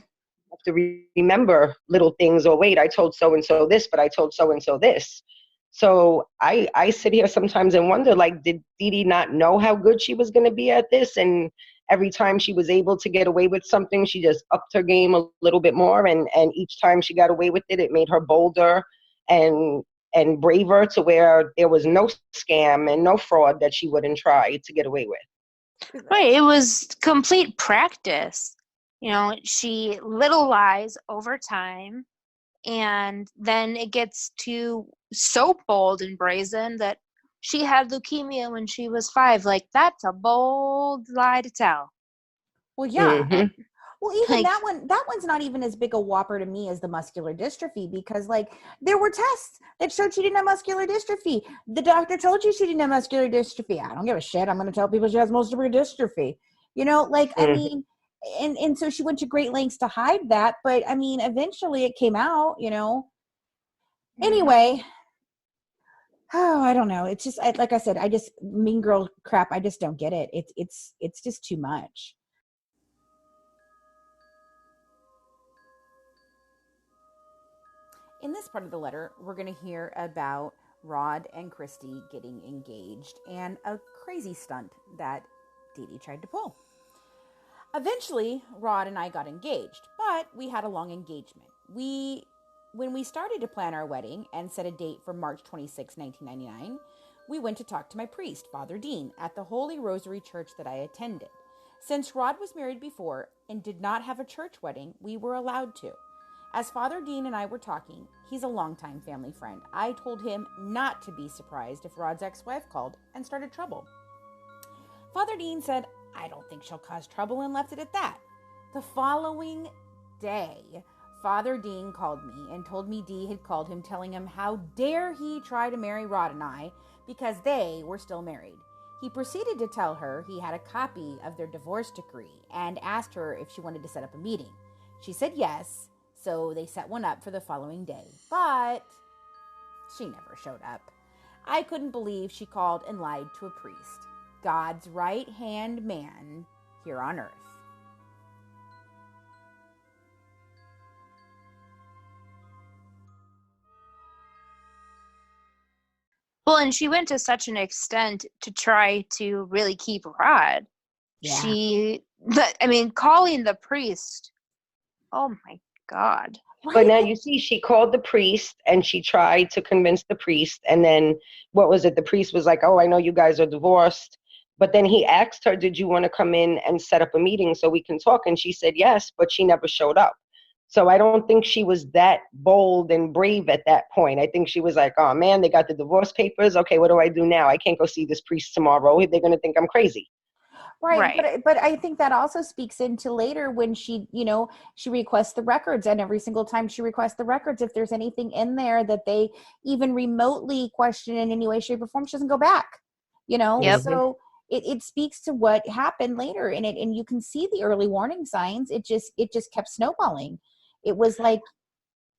to remember little things, or wait, I told so-and-so this, but I told so-and-so this. So I sit here sometimes and wonder, like, did Dee Dee not know how good she was going to be at this? And every time she was able to get away with something, she just upped her game a little bit more. And each time she got away with it, it made her bolder and braver, to where there was no scam and no fraud that she wouldn't try to get away with. Right. It was complete practice. You know, she little lies over time, and then it gets to so bold and brazen that she had leukemia when she was 5. Like, that's a bold lie to tell. Well, yeah. Mm-hmm. Well, even Like, that one's not even as big a whopper to me as the muscular dystrophy, because like there were tests that showed she didn't have muscular dystrophy. The doctor told you she didn't have muscular dystrophy. I don't give a shit. I'm going to tell people she has muscular dystrophy. You know, like, I mean, and so she went to great lengths to hide that, but I mean, eventually it came out, you know. Anyway, oh, I don't know. It's just like I said, I just mean girl crap. I just don't get it. It's just too much. In this part of the letter, we're going to hear about Rod and Christy getting engaged and a crazy stunt that Dee Dee tried to pull. Eventually, Rod and I got engaged, but we had a long engagement. When we started to plan our wedding and set a date for March 26, 1999, we went to talk to my priest, Father Dean, at the Holy Rosary Church that I attended. Since Rod was married before and did not have a church wedding, we were allowed to. As Father Dean and I were talking, he's a longtime family friend. I told him not to be surprised if Rod's ex-wife called and started trouble. Father Dean said, I don't think she'll cause trouble, and left it at that. The following day, Father Dean called me and told me Dee had called him, telling him how dare he try to marry Rod and I because they were still married. He proceeded to tell her he had a copy of their divorce decree and asked her if she wanted to set up a meeting. She said yes. So they set one up for the following day, but she never showed up. I couldn't believe she called and lied to a priest, God's right-hand man here on earth. well, and she went to such an extent to try to really keep Rod. Yeah. Calling the priest. Oh my God. But now you see, she called the priest and she tried to convince the priest. And then what was it? The priest was like, oh, I know you guys are divorced. But then he asked her, did you want to come in and set up a meeting so we can talk? And she said yes, but she never showed up. So I don't think she was that bold and brave at that point. I think she was like, oh man, they got the divorce papers. Okay, what do I do now? I can't go see this priest tomorrow. They're going to think I'm crazy. Right. But I think that also speaks into later when she, you know, she requests the records, and every single time she requests the records, if there's anything in there that they even remotely question in any way, shape, or form, she doesn't go back, you know? Yep. So it speaks to what happened later, and you can see the early warning signs. It just kept snowballing. It was like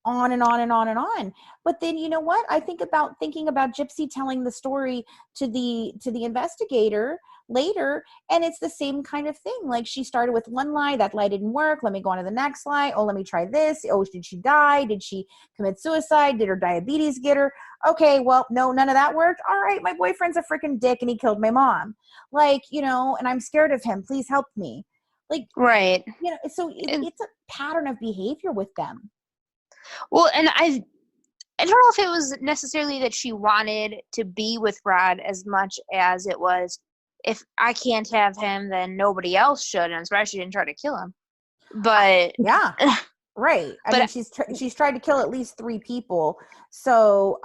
on and on and on and on. But then, you know what? I thinking about Gypsy telling the story to the investigator later, and it's the same kind of thing. Like, she started with one lie, that lie didn't work, let me go on to the next lie. Oh, let me try this. Oh, did she die? Did she commit suicide? Did her diabetes get her? Okay, well, no, none of that worked. All right, my boyfriend's a freaking dick and he killed my mom. Like, you know, and I'm scared of him. Please help me. Like, Right. you know, so it's a pattern of behavior with them. Well, and I don't know if it was necessarily that she wanted to be with Rod as much as it was, if I can't have him, then nobody else should. And I'm surprised she didn't try to kill him. But yeah, right. I mean, she's tried to kill at least 3 people. So,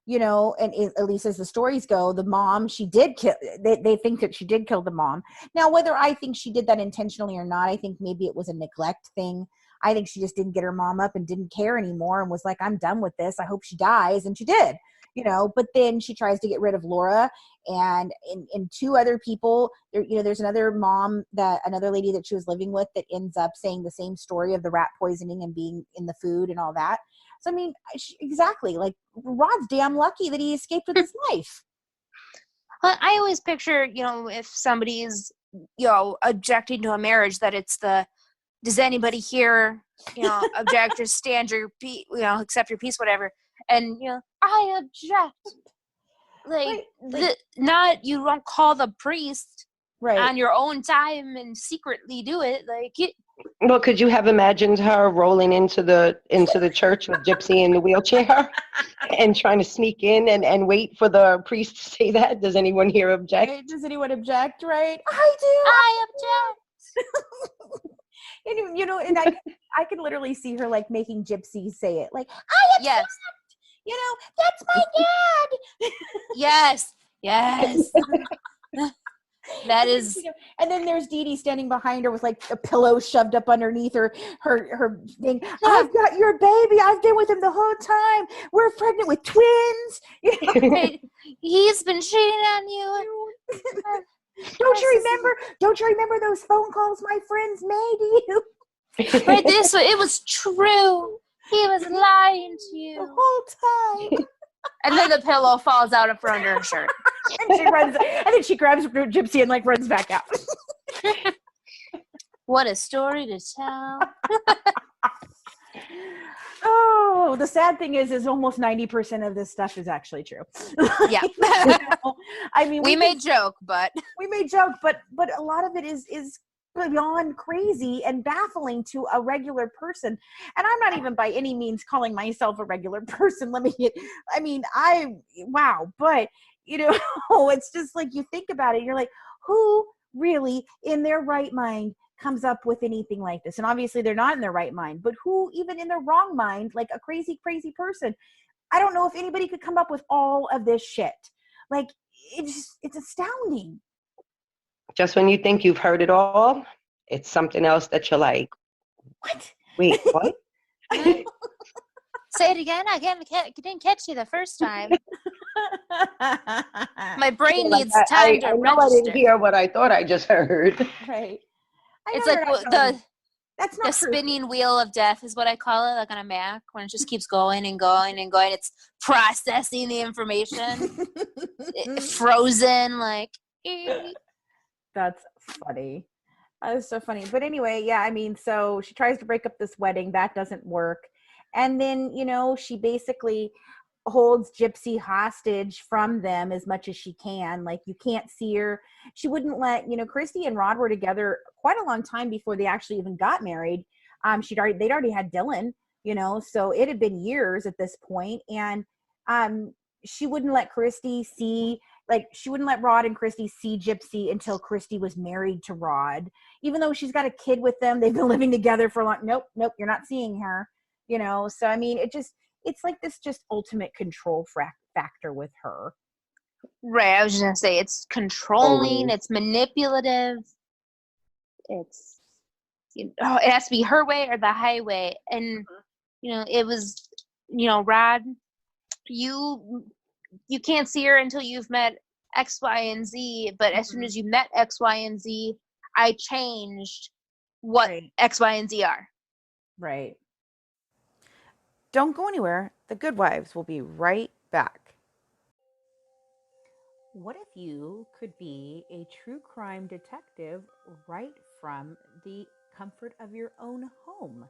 you know, and at least as the stories go, the mom, she did kill. They think that she did kill the mom. Now, whether I think she did that intentionally or not, I think maybe it was a neglect thing. I think she just didn't get her mom up and didn't care anymore and was like, I'm done with this. I hope she dies. And she did, you know, but then she tries to get rid of Laura and 2 other people. There, you know, there's another lady that she was living with that ends up saying the same story of the rat poisoning and being in the food and all that. So, I mean, exactly, like, Rod's damn lucky that he escaped with his life. I always picture, you know, if somebody is, you know, objecting to a marriage, that it's the does anybody here, object or stand your piece, accept your piece, whatever. And, I object. Like, right, you don't call the priest right. on your own time and secretly do it. Like, Well, could you have imagined her rolling into the church with Gypsy in the wheelchair and trying to sneak in and wait for the priest to say that? Does anyone here object? Right? Does anyone object? Right? I do. I object. And and I can literally see her like making Gypsy say it, like, I object. Yes. That's my dad. Yes. That is. And then there's Dee Dee standing behind her with like a pillow shoved up underneath her thing. I've got your baby. I've been with him the whole time. We're pregnant with twins. He's been cheating on you. Don't you remember those phone calls my friends made to you? Right, it was true. He was lying to you the whole time. And then the pillow falls out from under her shirt. And then she grabs Gypsy and like runs back out. What a story to tell. Oh, the sad thing is almost 90% of this stuff is actually true. Yeah. I mean, we may joke, but a lot of it is beyond crazy and baffling to a regular person. And I'm not even by any means calling myself a regular person. But it's just like, you think about it, you're like, who really in their right mind comes up with anything like this? And obviously they're not in their right mind, but who even in their wrong mind, like a crazy person, I don't know if anybody could come up with all of this shit. Like, it's astounding. Just when you think you've heard it all, it's something else that you're like, what? Wait, what? Say it again. I didn't catch you the first time. My brain needs time to I know register. I didn't hear what I thought I just heard. Right. It's like that's not the true. spinning wheel of death is what I call it, like on a Mac, when it just keeps going and going and going. It's processing the information. Frozen, like. That's funny. That is so funny. But anyway, yeah, so she tries to break up this wedding. That doesn't work. And then, she basically holds Gypsy hostage from them as much as she can. Like, you can't see her. She wouldn't let, Christy and Rod were together quite a long time before they actually even got married. They'd already had Dylan, so it had been years at this point. And she wouldn't let she wouldn't let Rod and Christy see Gypsy until Christy was married to Rod. Even though she's got a kid with them, they've been living together for a long. Nope, you're not seeing her. So it's like this just ultimate control factor with her. Right, I was just gonna say, it's controlling, it's manipulative, it's it has to be her way or the highway. And it was Rod, you can't see her until you've met X, Y, and Z, but as soon as you met X, Y, and Z, I changed what X, Y, and Z are. Right. Don't go anywhere. The Good Wives will be right back. What if you could be a true crime detective right from the comfort of your own home?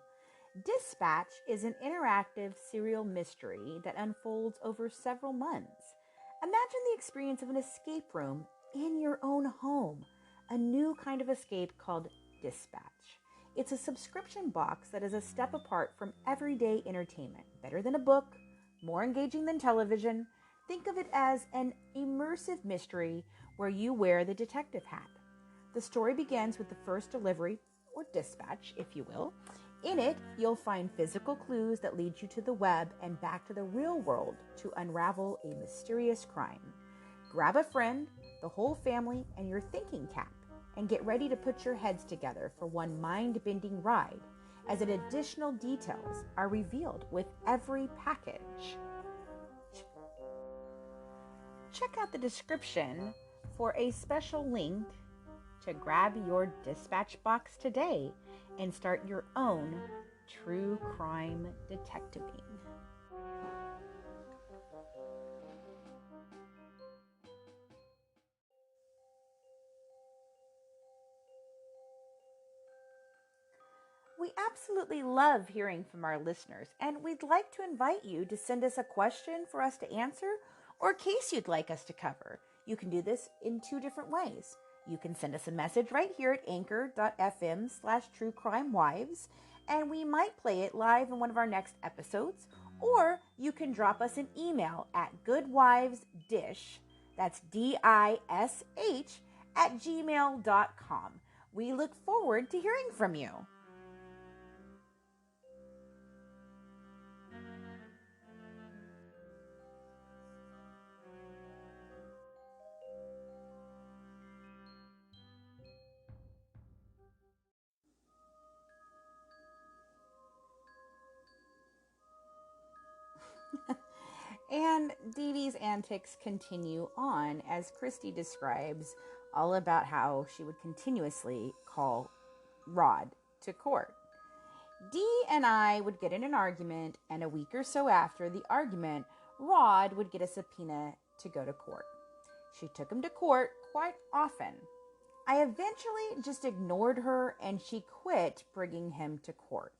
Dispatch is an interactive serial mystery that unfolds over several months. Imagine the experience of an escape room in your own home, a new kind of escape called Dispatch. It's a subscription box that is a step apart from everyday entertainment, better than a book, more engaging than television. Think of it as an immersive mystery where you wear the detective hat. The story begins with the first delivery, or dispatch, if you will. In it, you'll find physical clues that lead you to the web and back to the real world to unravel a mysterious crime. Grab a friend, the whole family, and your thinking cap, and get ready to put your heads together for one mind-bending ride, as additional details are revealed with every package. Check out the description for a special link to grab your dispatch box today and start your own true crime detectiving. We absolutely love hearing from our listeners, and we'd like to invite you to send us a question for us to answer or a case you'd like us to cover. You can do this in 2 different ways. You can send us a message right here at anchor.fm/truecrimewives, and we might play it live in one of our next episodes, or you can drop us an email at goodwivesdish, that's DISH, @gmail.com. We look forward to hearing from you. And Dee Dee's antics continue on as Christy describes all about how she would continuously call Rod to court. Dee and I would get in an argument, and a week or so after the argument, Rod would get a subpoena to go to court. She took him to court quite often. I eventually just ignored her, and she quit bringing him to court.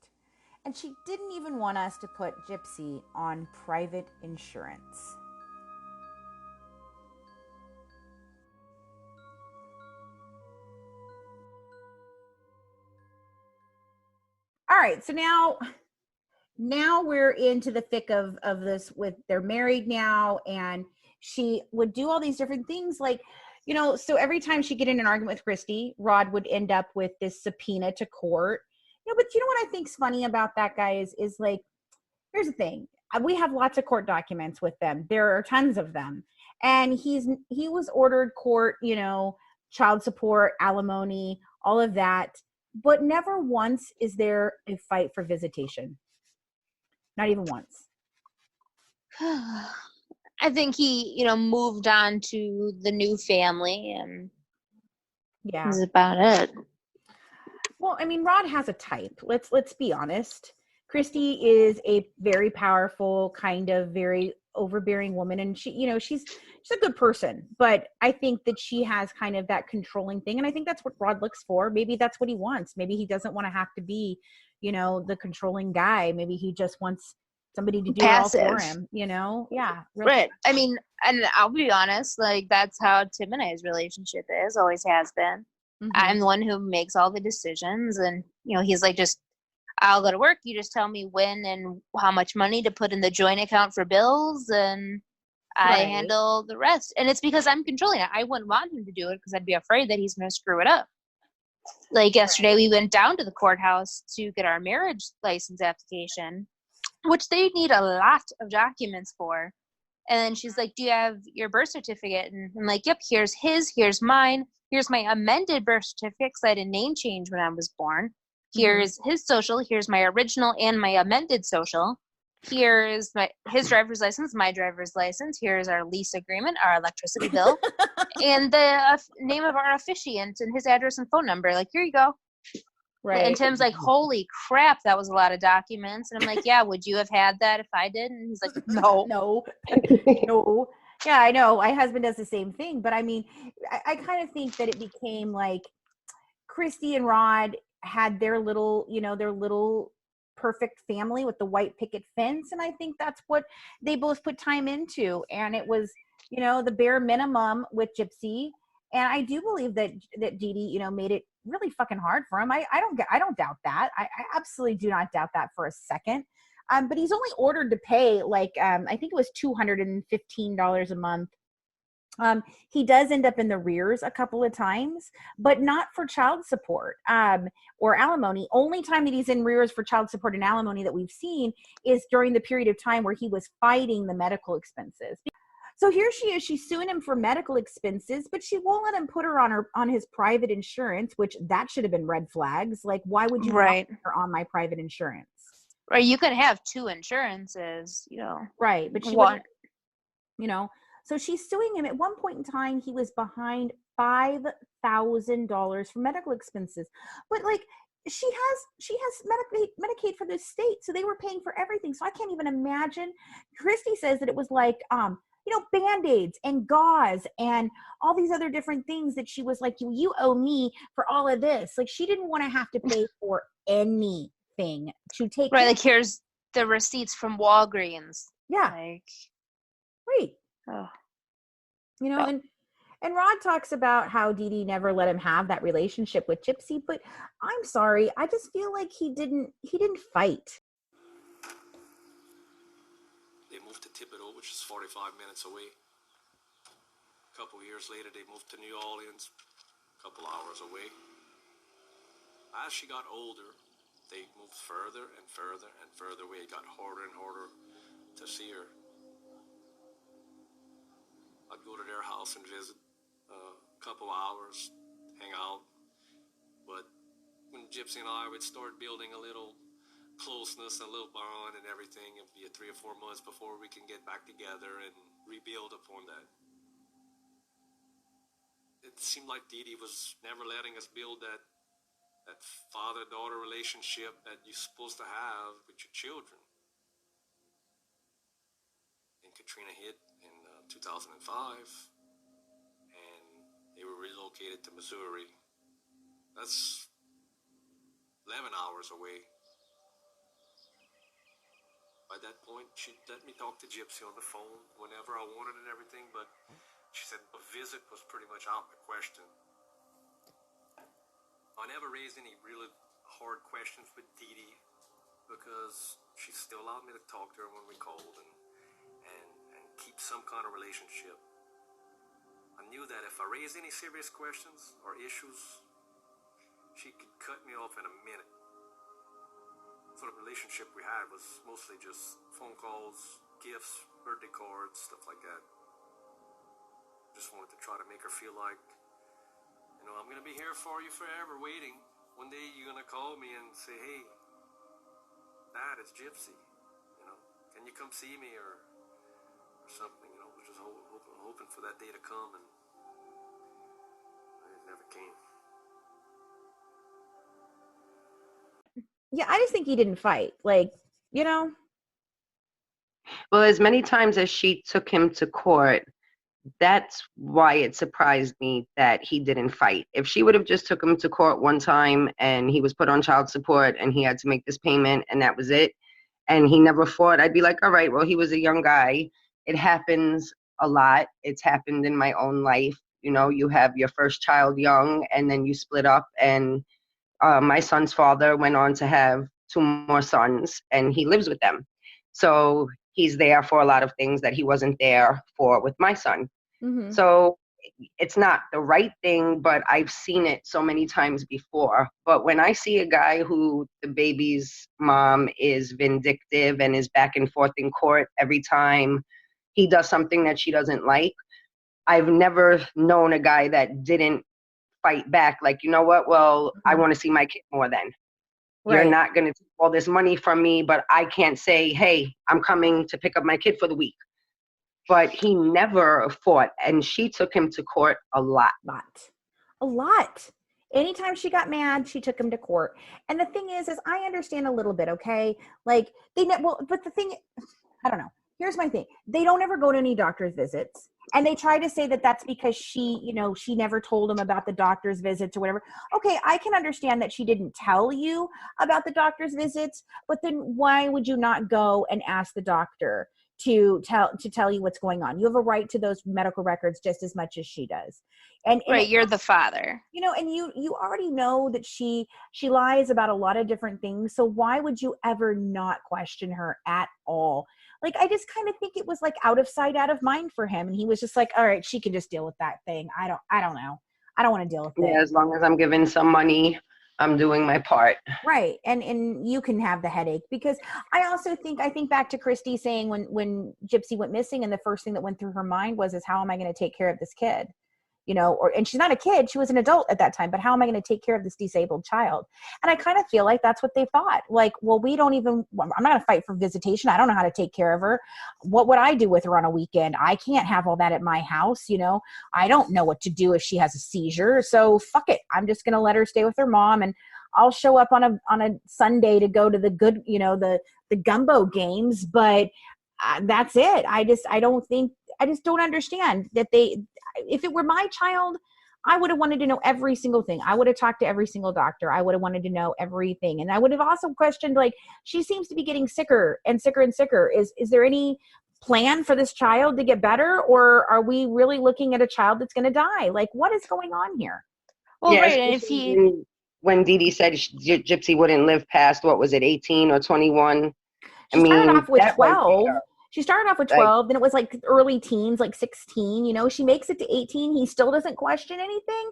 And she didn't even want us to put Gypsy on private insurance. All right, so now we're into the thick of this with they're married now, and she would do all these different things like, so every time she'd get in an argument with Christy, Rod would end up with this subpoena to court. But you know what I think's funny about that, guys, is like, here's the thing. We have lots of court documents with them. There are tons of them. And he was ordered court, child support, alimony, all of that. But never once is there a fight for visitation. Not even once. I think he, moved on to the new family, and that's about it. Well, I mean, Rod has a type. Let's be honest. Christy is a very powerful, kind of very overbearing woman, and she's a good person. But I think that she has kind of that controlling thing, and I think that's what Rod looks for. Maybe that's what he wants. Maybe he doesn't want to have to be, the controlling guy. Maybe he just wants somebody to do Passive. it all for him. Yeah, really. Right. I mean, and I'll be honest, like that's how Tim and I's relationship is, always has been. Mm-hmm. I'm the one who makes all the decisions, and he's like, just I'll go to work, you just tell me when and how much money to put in the joint account for bills, and I handle the rest. And it's because I'm controlling it. I wouldn't want him to do it because I'd be afraid that he's going to screw it up. Like yesterday we went down to the courthouse to get our marriage license application, which they need a lot of documents for. And then she's like, do you have your birth certificate? And I'm like, yep, here's his, here's mine. Here's my amended birth certificate because I had a name change when I was born. Here's his social. Here's my original and my amended social. Here's his driver's license, my driver's license. Here's our lease agreement, our electricity bill, and the name of our officiant and his address and phone number. Like, here you go. Right. And Tim's like, holy crap, that was a lot of documents. And I'm like, yeah, would you have had that if I did? And he's like, no. No. Yeah, I know. My husband does the same thing. But I mean, I kind of think that it became like Christy and Rod had their little perfect family with the white picket fence. And I think that's what they both put time into. And it was, the bare minimum with Gypsy. And I do believe that Dee Dee, made it really fucking hard for him. I don't doubt that. I absolutely do not doubt that for a second. But he's only ordered to pay I think it was $215 a month. He does end up in the rears a couple of times, but not for child support or alimony. Only time that he's in rears for child support and alimony that we've seen is during the period of time where he was fighting the medical expenses. So here she is, she's suing him for medical expenses, but she won't let him put her on his private insurance, which that should have been red flags. Like, why would you put her on my private insurance? Right, you could have 2 insurances, Right, but she wouldn't, So she's suing him. At one point in time, he was behind $5,000 for medical expenses. But she has Medicaid for this state, so they were paying for everything. So I can't even imagine. Christy says that it was like Band-Aids and gauze and all these other different things that she was like, you owe me for all of this. Like, she didn't want to have to pay for anything to take Right, care. like here's the receipts from Walgreens. Yeah. Like, Right. oh. You know, No. and Rod talks about how Dee Dee never let him have that relationship with Gypsy, but I'm sorry, I just feel like he didn't fight. They moved to Thibodeau, which is 45 minutes away. A couple years later, they moved to New Orleans, a couple hours away. As she got older, they moved further and further and further away. It got harder and harder to see her. I'd go to their house and visit a couple hours, hang out. But when Gypsy and I would start building a little closeness, a little bond and everything, it'd be 3 or 4 months before we can get back together and rebuild upon that. It seemed like Dee Dee was never letting us build that father-daughter relationship that you're supposed to have with your children. And Katrina hit in 2005, and they were relocated to Missouri. That's 11 hours away. By that point, she let me talk to Gypsy on the phone whenever I wanted and everything, but she said a visit was pretty much out of the question. I never raised any really hard questions with Dee Dee because she still allowed me to talk to her when we called and keep some kind of relationship. I knew that if I raised any serious questions or issues, she could cut me off in a minute. So the relationship we had was mostly just phone calls, gifts, birthday cards, stuff like that. Just wanted to try to make her feel like, I'm going to be here for you forever, waiting. One day you're going to call me and say, hey, Dad, it's Gypsy. Can you come see me or something? Was just hoping for that day to come, and it never came. Yeah, I just think he didn't fight. Well, as many times as she took him to court, that's why it surprised me that he didn't fight. If she would have just took him to court one time and he was put on child support and he had to make this payment and that was it, and he never fought, I'd be like, all right, well, he was a young guy. It happens a lot. It's happened in my own life. You have your first child young and then you split up, and my son's father went on to have 2 more sons and he lives with them. So he's there for a lot of things that he wasn't there for with my son. Mm-hmm. So it's not the right thing, but I've seen it so many times before. But when I see a guy who the baby's mom is vindictive and is back and forth in court every time he does something that she doesn't like, I've never known a guy that didn't fight back. Like, you know what? Well, I want to see my kid more then. Right. You're not going to take all this money from me, but I can't say, hey, I'm coming to pick up my kid for the week. But he never fought, and she took him to court a lot. A lot. Anytime she got mad, she took him to court. And the thing is I understand a little bit, okay? Like, but the thing, I don't know. Here's my thing. They don't ever go to any doctor's visits. And they try to say that that's because she never told him about the doctor's visits or whatever. Okay, I can understand that she didn't tell you about the doctor's visits, but then why would you not go and ask the doctor to tell you what's going on? You have a right to those medical records just as much as she does. And right, you're the father. And you already know that she lies about a lot of different things. So why would you ever not question her at all? Like, I just kind of think it was like out of sight, out of mind for him. And he was just like, all right, she can just deal with that thing. I don't know. I don't want to deal with it. Yeah, as long as I'm giving some money, I'm doing my part. Right. And you can have the headache, because I think back to Christy saying when Gypsy went missing, and the first thing that went through her mind was, how am I going to take care of this kid? And she's not a kid, she was an adult at that time, but how am I going to take care of this disabled child? And I kind of feel like that's what they thought. Like, well, I'm not going to fight for visitation. I don't know how to take care of her. What would I do with her on a weekend? I can't have all that at my house. I don't know what to do if she has a seizure. So fuck it. I'm just going to let her stay with her mom, and I'll show up on a Sunday to go to the good, the gumbo games. But that's it. I just don't understand that if it were my child, I would have wanted to know every single thing. I would have talked to every single doctor. I would have wanted to know everything. And I would have also questioned, like, she seems to be getting sicker and sicker and sicker. Is there any plan for this child to get better? Or are we really looking at a child that's going to die? Like, what is going on here? Well, Yeah, right. And if he, when Dee Dee said Gypsy wouldn't live past, what was it, 18 or 21? She started off with that 12. right there, She started off with 12, then it was like early teens, like 16, you know, she makes it to 18. He still doesn't question anything.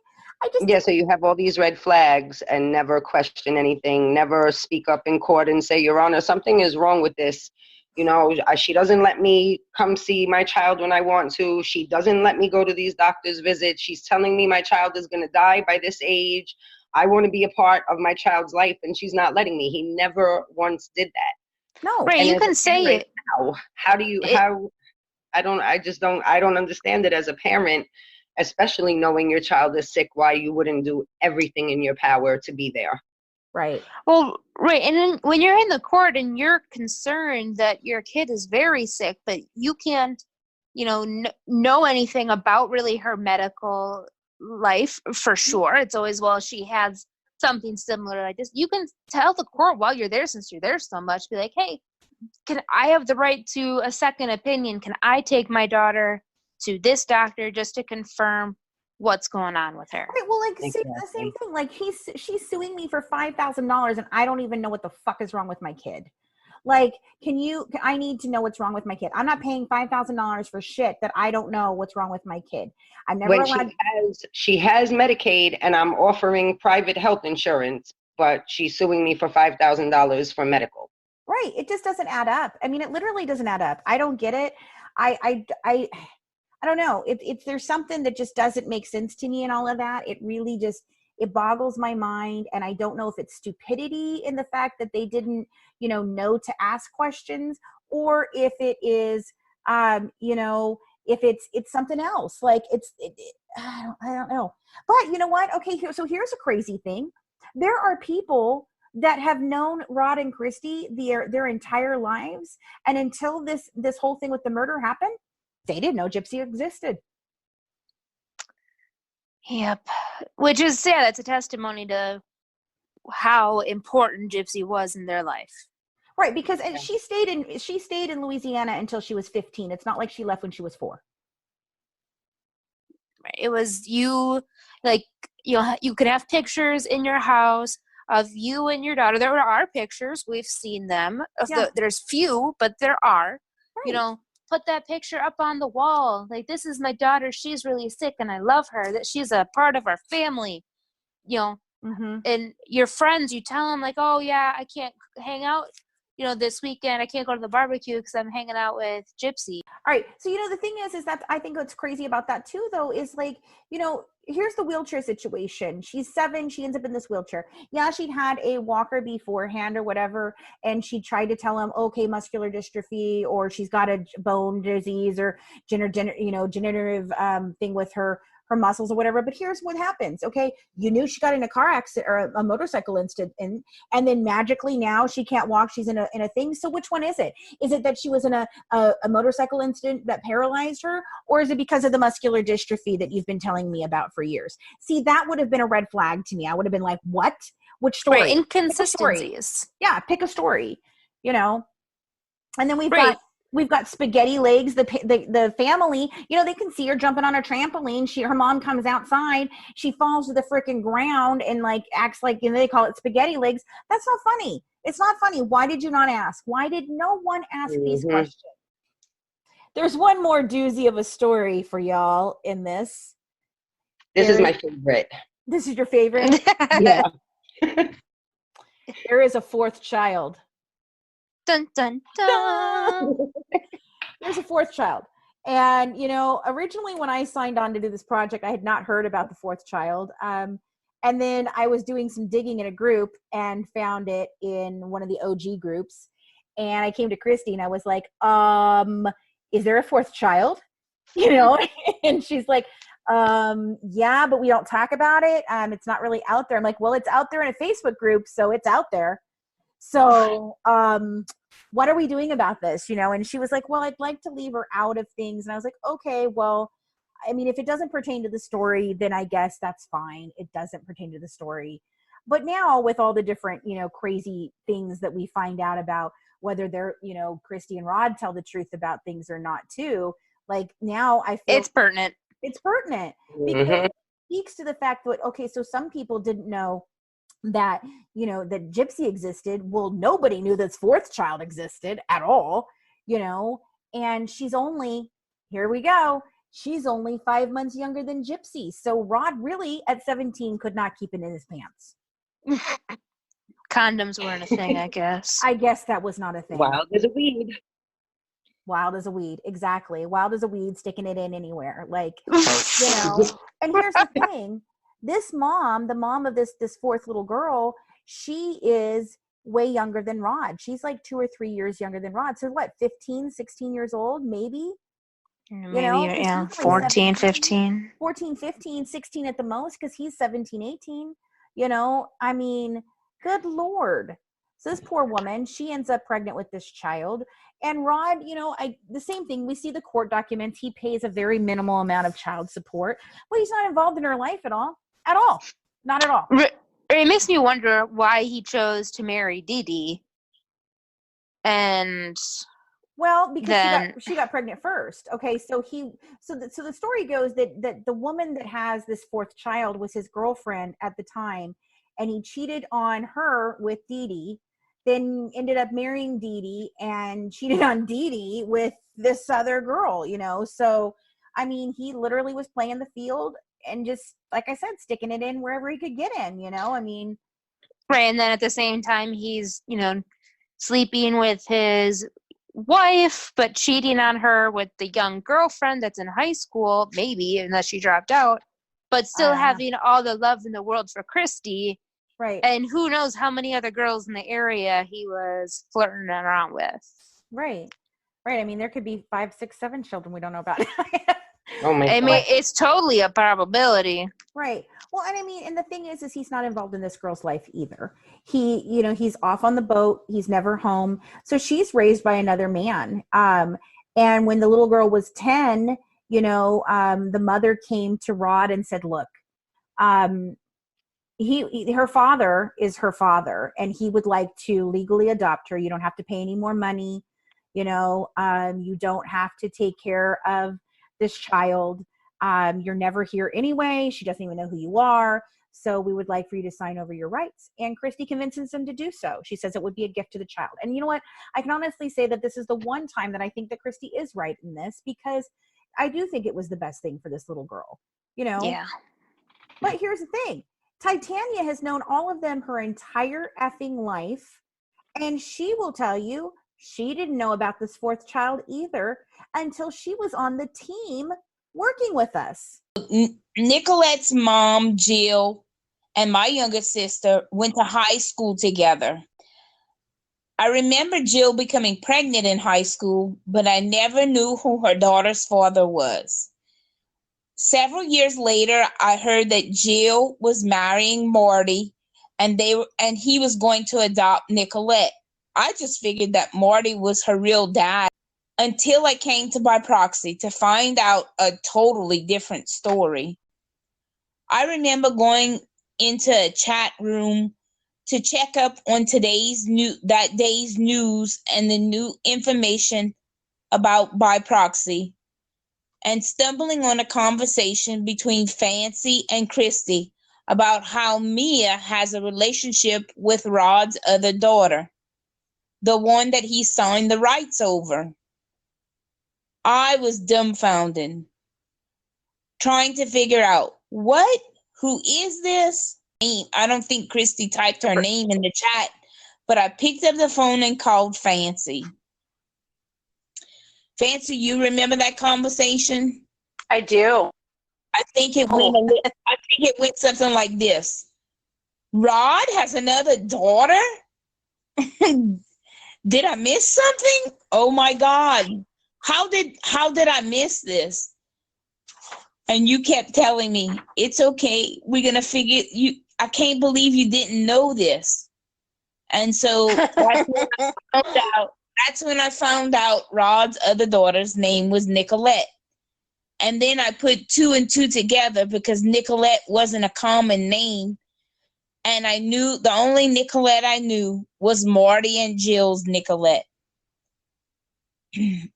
Yeah, so you have all these red flags and never question anything, never speak up in court and say, Your Honor, something is wrong with this. You know, she doesn't let me come see my child when I want to. She doesn't let me go to these doctor's visits. She's telling me my child is going to die by this age. I want to be a part of my child's life, and she's not letting me. He never once did that. No. right, And you as can a say parent it. now, I don't understand it as a parent, especially knowing your child is sick, why you wouldn't do everything in your power to be there. Right. Well, right. And then when you're in the court and you're concerned that your kid is very sick, but you can't, you know anything about really her medical life for sure. It's always, well, she has something similar like this. You can tell the court while you're there, since you're there so much, be like, hey, can I have the right to a second opinion? Can I take my daughter to this doctor just to confirm what's going on with her? Right, well, like, Exactly. the same thing. Like, she's suing me for $5,000, and I don't even know what the fuck is wrong with my kid. Like, I need to know what's wrong with my kid. I'm not paying $5,000 for shit that I don't know what's wrong with my kid. I'm never allowed. She has Medicaid, and I'm offering private health insurance, but she's suing me for $5,000 for medical. Right. It just doesn't add up. I mean, it literally doesn't add up. I don't get it. I don't know. There's something that just doesn't make sense to me in all of that. It really just, it boggles my mind. And I don't know if it's stupidity in the fact that they didn't, know to ask questions, or if it is, if it's something else. Like I don't know. But you know what? Okay. So here's a crazy thing. There are people that have known Rod and Christy their entire lives. And until this whole thing with the murder happened, they didn't know Gypsy existed. Yep. Which is, yeah, that's a testimony to how important Gypsy was in their life. Right, because she stayed in Louisiana until she was 15. It's not like she left when she was 4. Right. It was you could have pictures in your house of you and your daughter. There are pictures. We've seen them. There's few, but there are. Right. Put that picture up on the wall. Like, this is my daughter. She's really sick, and I love her. That she's a part of our family. Mm-hmm. And your friends, you tell them, like, oh yeah, I can't hang out, this weekend. I can't go to the barbecue because I'm hanging out with Gypsy. All right. So, the thing is that I think what's crazy about that too, though, is like, here's the wheelchair situation. She's 7. She ends up in this wheelchair. Yeah, she'd had a walker beforehand or whatever, and she tried to tell him, okay, muscular dystrophy, or she's got a bone disease or degenerative thing with her muscles or whatever. But here's what happens. Okay, you knew she got in a car accident or a motorcycle incident, and then magically now she can't walk. She's in a thing. So which one is it? Is it that she was in a motorcycle incident that paralyzed her, or is it because of the muscular dystrophy that you've been telling me about for years? See, that would have been a red flag to me. I would have been like, what? Which story? Right, inconsistencies. Yeah, pick a story. And then we've got spaghetti legs. The family, they can see her jumping on a trampoline. Her mom comes outside. She falls to the freaking ground and like acts like, they call it spaghetti legs. That's not funny. It's not funny. Why did you not ask? Why did no one ask these questions? There's one more doozy of a story for y'all in this. This is my favorite. This is your favorite? Yeah. There is a 4th child. Dun, dun, dun. There's a 4th child. And, originally when I signed on to do this project, I had not heard about the 4th child. And then I was doing some digging in a group and found it in one of the OG groups. And I came to Christy and I was like, is there a 4th child? And she's like, yeah, but we don't talk about it. It's not really out there. I'm like, well, it's out there in a Facebook group, so it's out there. So, what are we doing about this? And she was like, well, I'd like to leave her out of things. And I was like, okay, well, I mean, if it doesn't pertain to the story, then I guess that's fine. It doesn't pertain to the story. But now with all the different, crazy things that we find out about whether they're, Christy and Rod tell the truth about things or not too, like now I feel It's pertinent. It's pertinent because it speaks to the fact that, okay, so some people didn't know that, that Gypsy existed. Well, nobody knew this fourth child existed at all, and she's only, here we go, she's only 5 months younger than Gypsy. So Rod really at 17 could not keep it in his pants. Condoms weren't a thing, I guess. I guess that was not a thing. Wild as a weed. Wild as a weed, exactly. Wild as a weed, sticking it in anywhere. Like, And here's the thing. This mom, the mom of this fourth little girl, she is way younger than Rod. She's like 2 or 3 years younger than Rod. So what, 15, 16 years old, maybe? Maybe, 14, 15. 14, 15, 16 at the most, because he's 17, 18. I mean, good Lord. So this poor woman, she ends up pregnant with this child. And Rod, the same thing. We see the court documents. He pays a very minimal amount of child support. Well, he's not involved in her life at all. At all. Not at all. It makes me wonder why he chose to marry Dee Dee. And well, because she got pregnant first. Okay, so the story goes that the woman that has this fourth child was his girlfriend at the time, and he cheated on her with Dee Dee, then ended up marrying Dee Dee and cheated on Dee Dee with this other girl, So, I mean, he literally was playing the field and just, like I said, sticking it in wherever he could get in, I mean. Right, and then at the same time, he's, sleeping with his wife, but cheating on her with the young girlfriend that's in high school, maybe, unless she dropped out, but still having all the love in the world for Christy. Right. And who knows how many other girls in the area he was flirting around with. Right. I mean, there could be 5, 6, 7 children we don't know about. Oh my God. I mean, it's totally a probability. Right. Well, and I mean, and the thing is he's not involved in this girl's life either. He, he's off on the boat. He's never home. So she's raised by another man. And when the little girl was 10, the mother came to Rod and said, look, her father is her father, and he would like to legally adopt her. You don't have to pay any more money. You don't have to take care of this child. You're never here anyway. She doesn't even know who you are. So we would like for you to sign over your rights. And Christy convinces him to do so. She says it would be a gift to the child. And you know what? I can honestly say that this is the one time that I think that Christy is right in this, because I do think it was the best thing for this little girl, Yeah. But here's the thing. Titania has known all of them her entire effing life. And she will tell you she didn't know about this fourth child either until she was on the team working with us. Nicolette's mom, Jill, and my younger sister went to high school together. I remember Jill becoming pregnant in high school, but I never knew who her daughter's father was. Several years later, I heard that Jill was marrying Marty, and he was going to adopt Nicolette. I just figured that Marty was her real dad until I came to by proxy to find out a totally different story. I remember going into a chat room to check up on that day's news and the new information about by proxy, and stumbling on a conversation between Fancy and Christy about how Mia has a relationship with Rod's other daughter, the one that he signed the rights over. I was dumbfounded, trying to figure out who is this? I don't think Christy typed her name in the chat, but I picked up the phone and called Fancy. Fancy, you remember that conversation? I do. I think it went something like this. Rod has another daughter? Did I miss something? Oh my God. How did I miss this? And you kept telling me, it's okay. We're going to figure I can't believe you didn't know this. And so that's when I found out Rod's other daughter's name was Nicolette. And then I put 2 and 2 together because Nicolette wasn't a common name. And I knew the only Nicolette I knew was Marty and Jill's Nicolette.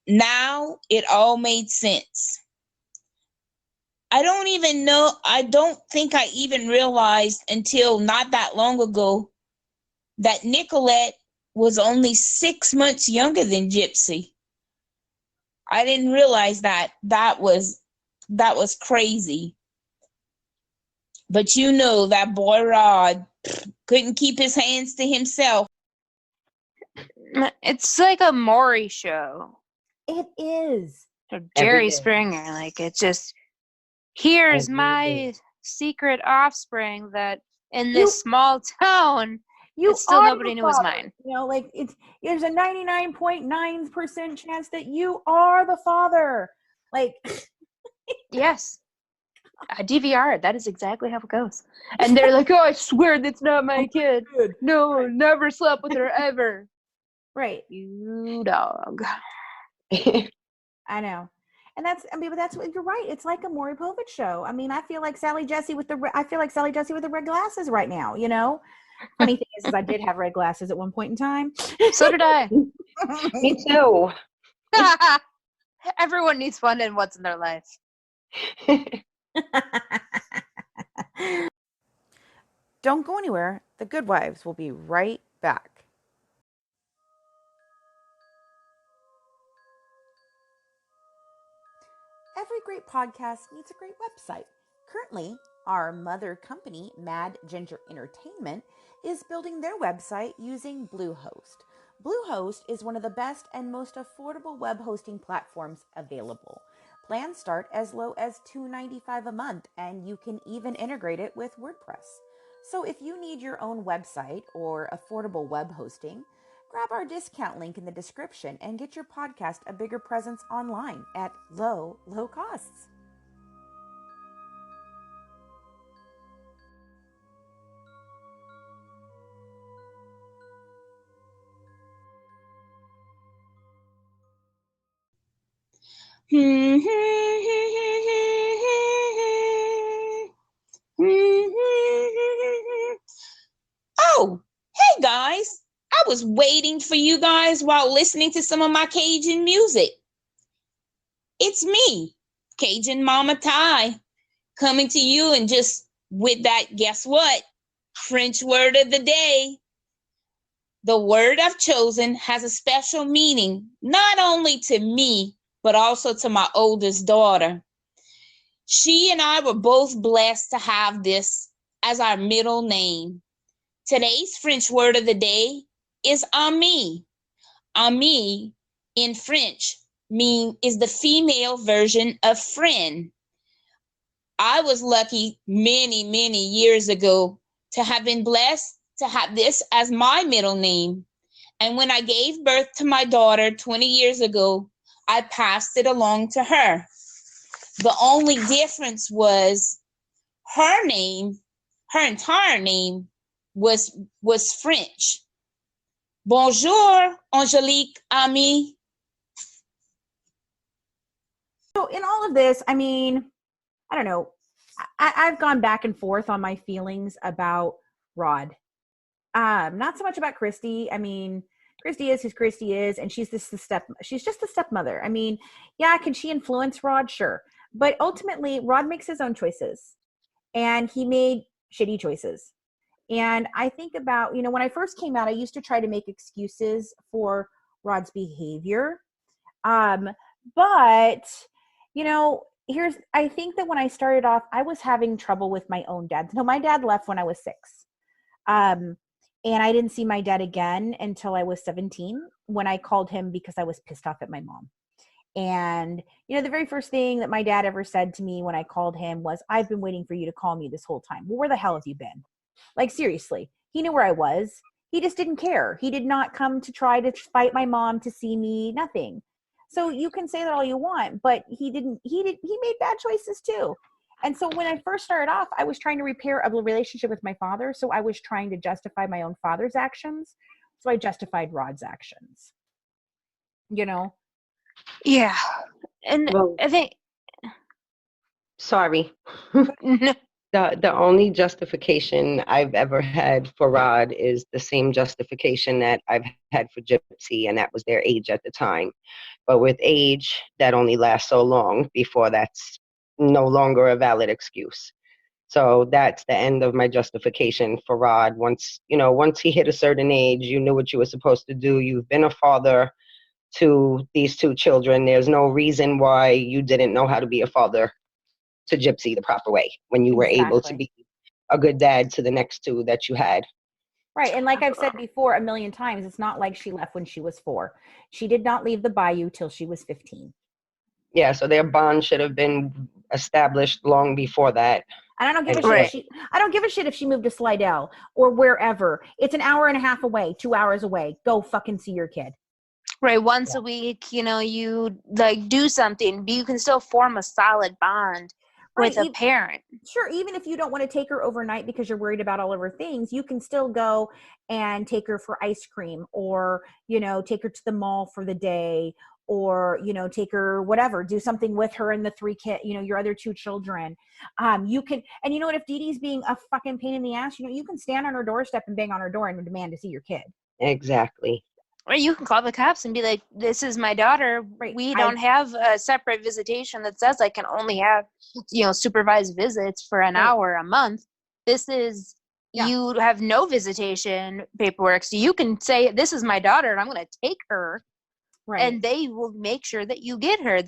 Now it all made sense. I don't think I even realized until not that long ago that Nicolette was only 6 months younger than Gypsy. I didn't realize that. That was crazy. But you know that boy Rod couldn't keep his hands to himself. It's like a Maury show. It is. Or Jerry Springer. Like, it's just, here's my secret offspring that in this small town, still nobody knew was mine. You know, like, there's a 99.9% chance that you are the father. Like, yes. I DVR. That is exactly how it goes. And they're like, oh, I swear that's not my kid. No, never slept with her ever. Right. You dog. I know. And but that's what you're right. It's like a Maury Povich show. I mean, I feel like Sally Jesse with the red glasses right now, you know? Funny thing is I did have red glasses at one point in time. So did I. Me too. Everyone needs fun in what's in their life. Don't go anywhere. The Good Wives will be right back. Every great podcast needs a great website. Currently, our mother company, Mad Ginger Entertainment, is building their website using Bluehost. Bluehost is one of the best and most affordable web hosting platforms available. Plans start as low as $2.95 a month, and you can even integrate it with WordPress. So if you need your own website or affordable web hosting, grab our discount link in the description and get your podcast a bigger presence online at low costs. Oh, hey guys. I was waiting for you guys while listening to some of my Cajun music. It's me, Cajun Mama Ty, coming to you and just with that, guess what? French word of the day. The word I've chosen has a special meaning, not only to me, but also to my oldest daughter. She and I were both blessed to have this as our middle name. Today's French word of the day is ami. Ami in French is the female version of friend. I was lucky many, many years ago to have been blessed to have this as my middle name. And when I gave birth to my daughter 20 years ago, I passed it along to her. The only difference was her entire name was French. Bonjour, Angelique, ami. So in all of this, I mean, I don't know. I've gone back and forth on my feelings about Rod. Not so much about Christy. I mean, Christy is who Christy is, and she's just the stepmother. I mean, yeah, can she influence Rod? Sure. But ultimately, Rod makes his own choices, and he made shitty choices. And I think about, you know, when I first came out, I used to try to make excuses for Rod's behavior. But, you know, I think that when I started off, I was having trouble with my own dad. So my dad left when I was 6. And I didn't see my dad again until I was 17 when I called him because I was pissed off at my mom. And, you know, the very first thing that my dad ever said to me when I called him was, I've been waiting for you to call me this whole time. Well, where the hell have you been? Like, seriously, he knew where I was. He just didn't care. He did not come to try to fight my mom to see me, nothing. So you can say that all you want, but he made bad choices too. And so when I first started off, I was trying to repair a relationship with my father. So I was trying to justify my own father's actions. So I justified Rod's actions, you know? Yeah. And Well, I think, Sorry. No. The only justification I've ever had for Rod is the same justification that I've had for Gypsy, and that was their age at the time. But with age, that only lasts so long before that's no longer a valid excuse. So that's the end of my justification for Rod. Once he hit a certain age, you knew what you were supposed to do. You've been a father to these two children. There's no reason why you didn't know how to be a father to Gypsy the proper way when you were able to be a good dad to the next two that you had. Right. And like I've said before a million times, it's not like she left when she was 4. She did not leave the bayou till she was 15. Yeah, so their bond should have been established long before that. And I don't give a shit I don't give a shit if she moved to Slidell or wherever. It's an hour and a half away, 2 hours away. Go fucking see your kid. Right. Once a week, you like do something, but you can still form a solid bond with a parent. Sure. Even if you don't want to take her overnight because you're worried about all of her things, you can still go and take her for ice cream or, take her to the mall for the day or, take her whatever, do something with her and the 3 kids, your other 2 children. You can, and you know what, if Dee Dee's being a fucking pain in the ass, you can stand on her doorstep and bang on her door and demand to see your kid. Exactly. Or you can call the cops and be like, this is my daughter. Right. We don't have a separate visitation that says I can only have, supervised visits for an hour a month. This is, you have no visitation paperwork. So you can say, this is my daughter and I'm going to take her. Right. And they will make sure that you get her.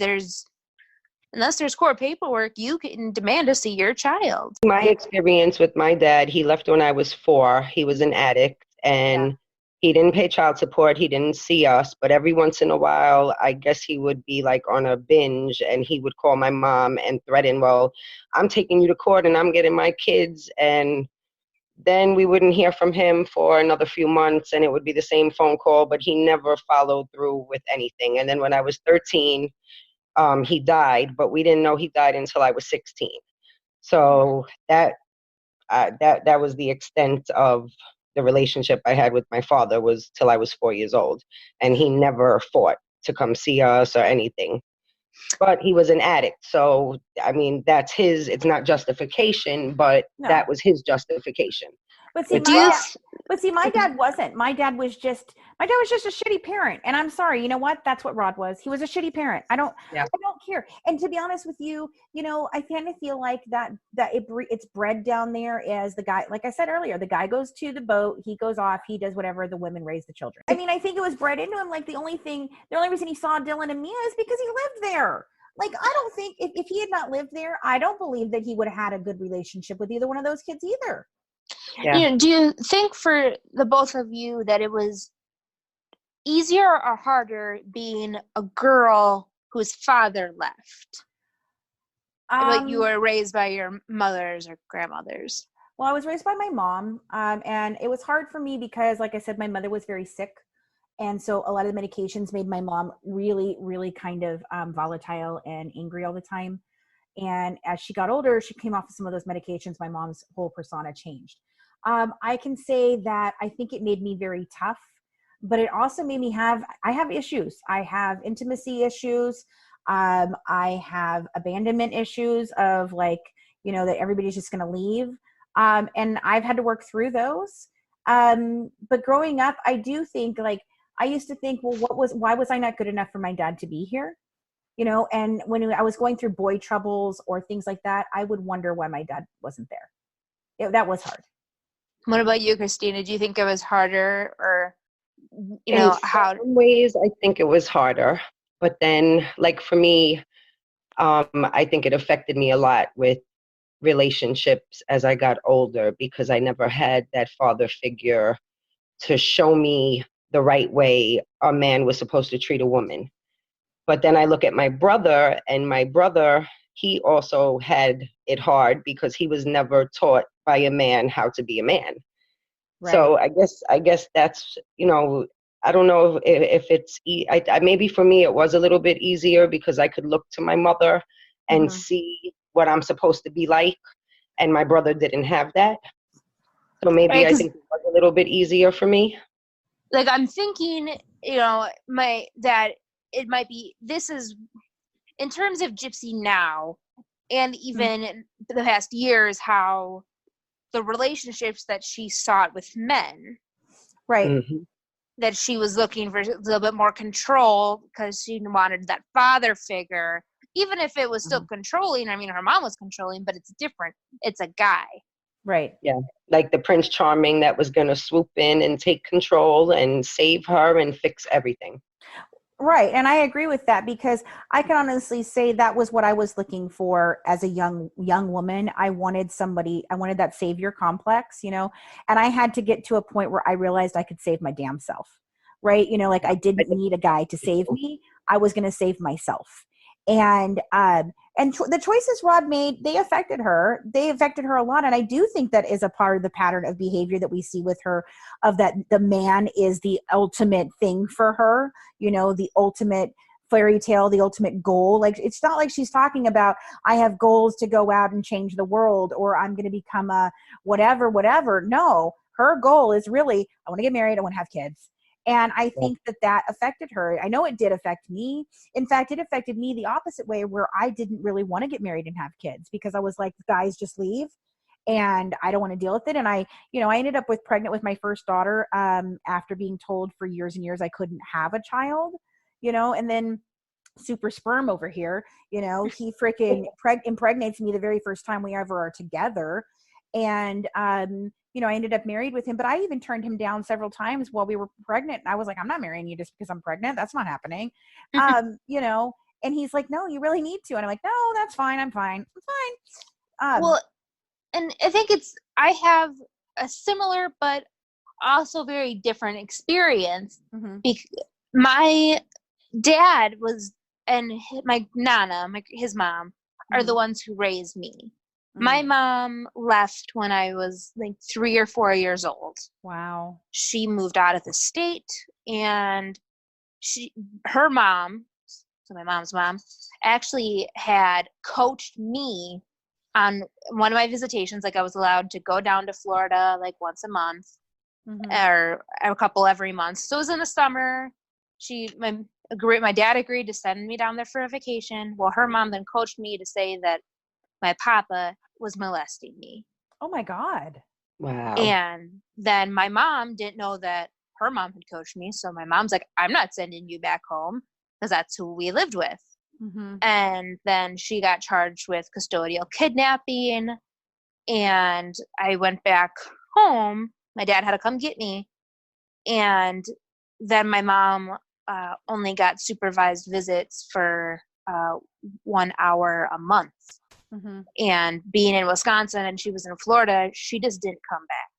Unless there's court paperwork, you can demand to see your child. My experience with my dad, he left when I was 4. He was an addict and he didn't pay child support. He didn't see us, but every once in a while, I guess he would be like on a binge and he would call my mom and threaten, well, I'm taking you to court and I'm getting my kids. And then we wouldn't hear from him for another few months and it would be the same phone call, but he never followed through with anything. And then when I was 13, he died, but we didn't know he died until I was 16. So that was the extent of the relationship I had with my father was till I was 4 years old. And he never fought to come see us or anything. But he was an addict. So, I mean, it's not justification, but that was his justification. But see, my dad wasn't. My dad was just a shitty parent. And I'm sorry, you know what? That's what Rod was. He was a shitty parent. I don't care. And to be honest with you, I kind of feel like that it's bred down there as the guy, like I said earlier, the guy goes to the boat, he goes off, he does whatever, the women raise the children. I mean, I think it was bred into him. Like the only reason he saw Dylan and Mia is because he lived there. Like, I don't think if he had not lived there, I don't believe that he would have had a good relationship with either one of those kids either. Yeah. Do you think for the both of you that it was easier or harder being a girl whose father left? But you were raised by your mothers or grandmothers. Well, I was raised by my mom, and it was hard for me because, like I said, my mother was very sick. And so a lot of the medications made my mom really, really kind of volatile and angry all the time. And as she got older, she came off of some of those medications. My mom's whole persona changed. I can say that I think it made me very tough, but it also made me I have issues. I have intimacy issues. I have abandonment issues of like, that everybody's just going to leave. And I've had to work through those. But growing up, I do think like, I used to think, well, why was I not good enough for my dad to be here? And when I was going through boy troubles or things like that, I would wonder why my dad wasn't there. That was hard. What about you, Christina? Do you think it was harder or, In some ways, I think it was harder. But then, like for me, I think it affected me a lot with relationships as I got older because I never had that father figure to show me the right way a man was supposed to treat a woman. But then I look at my brother, and my brother, he also had it hard because he was never taught by a man how to be a man. Right. So I guess that's, I don't know if it's, maybe for me it was a little bit easier because I could look to my mother and see what I'm supposed to be like, and my brother didn't have that. So maybe I think it was a little bit easier for me. Like I'm thinking, that it might be, this is, in terms of Gypsy now, and even the past years, how the relationships that she sought with men, Right. Mm-hmm. that she was looking for a little bit more control because she wanted that father figure, even if it was still controlling. I mean, her mom was controlling, but it's different. It's a guy. Right. Yeah, like the Prince Charming that was going to swoop in and take control and save her and fix everything. Right. And I agree with that, because I can honestly say that was what I was looking for as a young woman. I wanted that savior complex, you know, and I had to get to a point where I realized I could save my damn self. Right. You know, like I didn't need a guy to save me. I was going to save myself. And the choices Rod made, they affected her. They affected her a lot. And I do think that is a part of the pattern of behavior that we see with her, of that the man is the ultimate thing for her, you know, the ultimate fairy tale, the ultimate goal. Like, it's not like she's talking about, I have goals to go out and change the world, or I'm going to become a whatever. No, her goal is really, I want to get married. I want to have kids. And I think that affected her. I know it did affect me. In fact, it affected me the opposite way, where I didn't really want to get married and have kids, because I was like, guys just leave and I don't want to deal with it. And I ended up pregnant with my first daughter after being told for years and years I couldn't have a child, you know, and then super sperm over here, you know, he freaking impregnates me the very first time we ever are together. And, you know, I ended up married with him, but I even turned him down several times while we were pregnant. And I was like, I'm not marrying you just because I'm pregnant. That's not happening. You know, and he's like, no, you really need to. And I'm like, no, that's fine. I'm fine. Well, and I think I have a similar, but also very different experience. My dad and my nana, his mom, are the ones who raised me. My mom left when I was like 3 or 4 years old. Wow. She moved out of the state, and her mom, so my mom's mom, actually had coached me on one of my visitations. Like, I was allowed to go down to Florida like once a month, or a couple every month. So it was in the summer. My dad agreed to send me down there for a vacation. Well, her mom then coached me to say that my papa was molesting me. Oh my God. Wow. And then my mom didn't know that her mom had coached me. So my mom's like, I'm not sending you back home, because that's who we lived with. And then she got charged with custodial kidnapping. And I went back home. My dad had to come get me. And then my mom only got supervised visits for 1 hour a month. And being in Wisconsin and she was in Florida, she just didn't come back.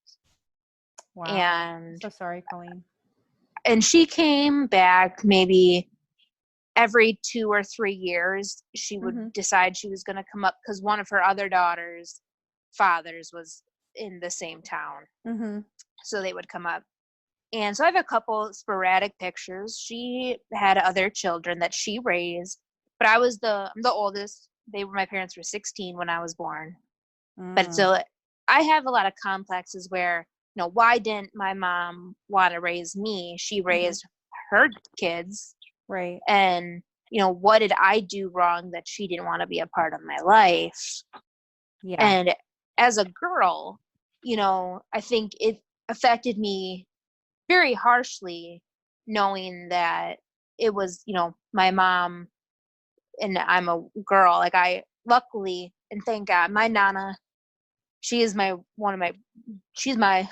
Wow. And so sorry, Colleen. And she came back maybe every 2 or 3 years. She would decide she was going to come up, because one of her other daughters' fathers was in the same town. So they would come up. And so I have a couple sporadic pictures. She had other children that she raised, but I'm the oldest. My parents were 16 when I was born. But so I have a lot of complexes where, you know, why didn't my mom want to raise me? She raised her kids. Right. And, you know, what did I do wrong that she didn't want to be a part of my life? Yeah. And as a girl, you know, I think it affected me very harshly, knowing that it was, you know, my mom, and I'm a girl. Like, luckily, and thank God, my nana, she's my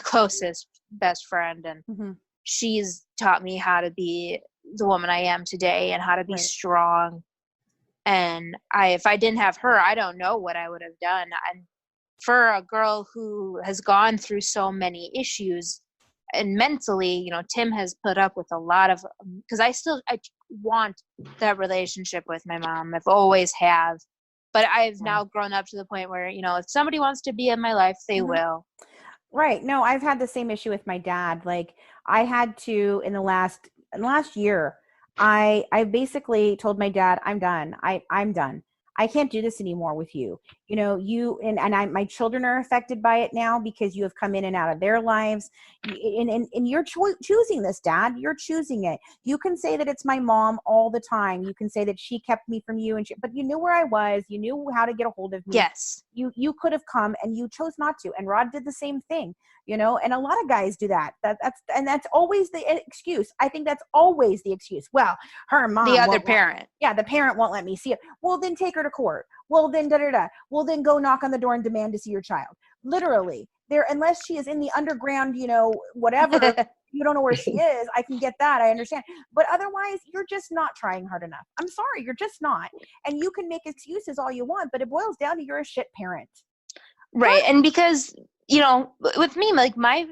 closest best friend, and she's taught me how to be the woman I am today and how to be strong. And if I didn't have her, I don't know what I would have done. And for a girl who has gone through so many issues, and mentally, you know, Tim has put up with a lot of, because I want that relationship with my mom. I've always have, but I've now grown up to the point where, you know, if somebody wants to be in my life, they will. Right. No, I've had the same issue with my dad. Like, I had to, in the last year, I basically told my dad, I'm done. I'm done. I can't do this anymore with you. You know, you and my children are affected by it now because you have come in and out of their lives. And you're choosing this, Dad. You're choosing it. You can say that it's my mom all the time. You can say that she kept me from you, but you knew where I was. You knew how to get a hold of me. Yes. You could have come, and you chose not to. And Rod did the same thing. You know, and a lot of guys do that. That's always the excuse. I think that's always the excuse. Well, her mom, the other parent. The parent won't let me see it. Well, then take her to court. Well, then Well, then go knock on the door and demand to see your child. Literally, unless she is in the underground, you know, whatever. You don't know where she is. I can get that. I understand. But otherwise, you're just not trying hard enough. I'm sorry, you're just not. And you can make excuses all you want, but it boils down to you're a shit parent. Right. And because, you know, with me, like my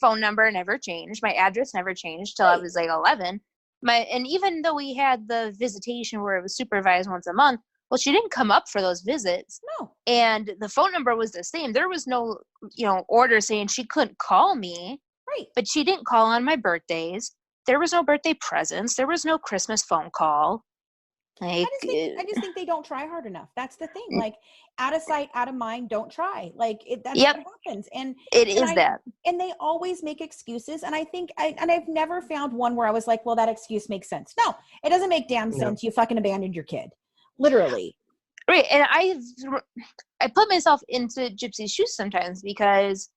phone number never changed. My address never changed till I was like 11. And even though we had the visitation where it was supervised once a month, well, she didn't come up for those visits. No. And the phone number was the same. There was no, you know, order saying she couldn't call me. Right. But she didn't call on my birthdays. There was no birthday presents. There was no Christmas phone call. Like, I just think they don't try hard enough. That's the thing. Like, out of sight, out of mind, don't try. Like, that's what happens. And that. And they always make excuses. And I think, I've never found one where I was like, well, that excuse makes sense. No, it doesn't make damn sense. You fucking abandoned your kid. Literally. Right. And I put myself into Gypsy's shoes sometimes because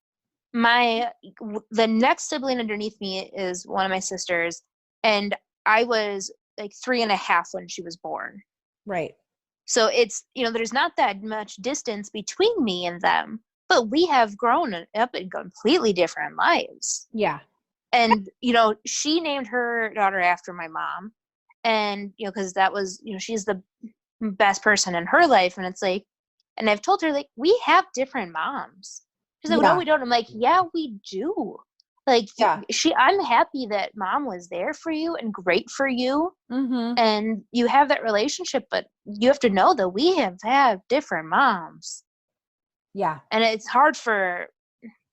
the next sibling underneath me is one of my sisters. And I was like 3.5 when she was born. Right. So it's, you know, there's not that much distance between me and them, but we have grown up in completely different lives. Yeah. And, you know, she named her daughter after my mom. And, you know, because that was, you know, she's the best person in her life. And it's like, and I've told her, like, we have different moms. She's like, no, we don't. I'm like, yeah, we do. Like, I'm happy that mom was there for you and great for you. Mm-hmm. And you have that relationship, but you have to know that we have had different moms. Yeah. And it's hard for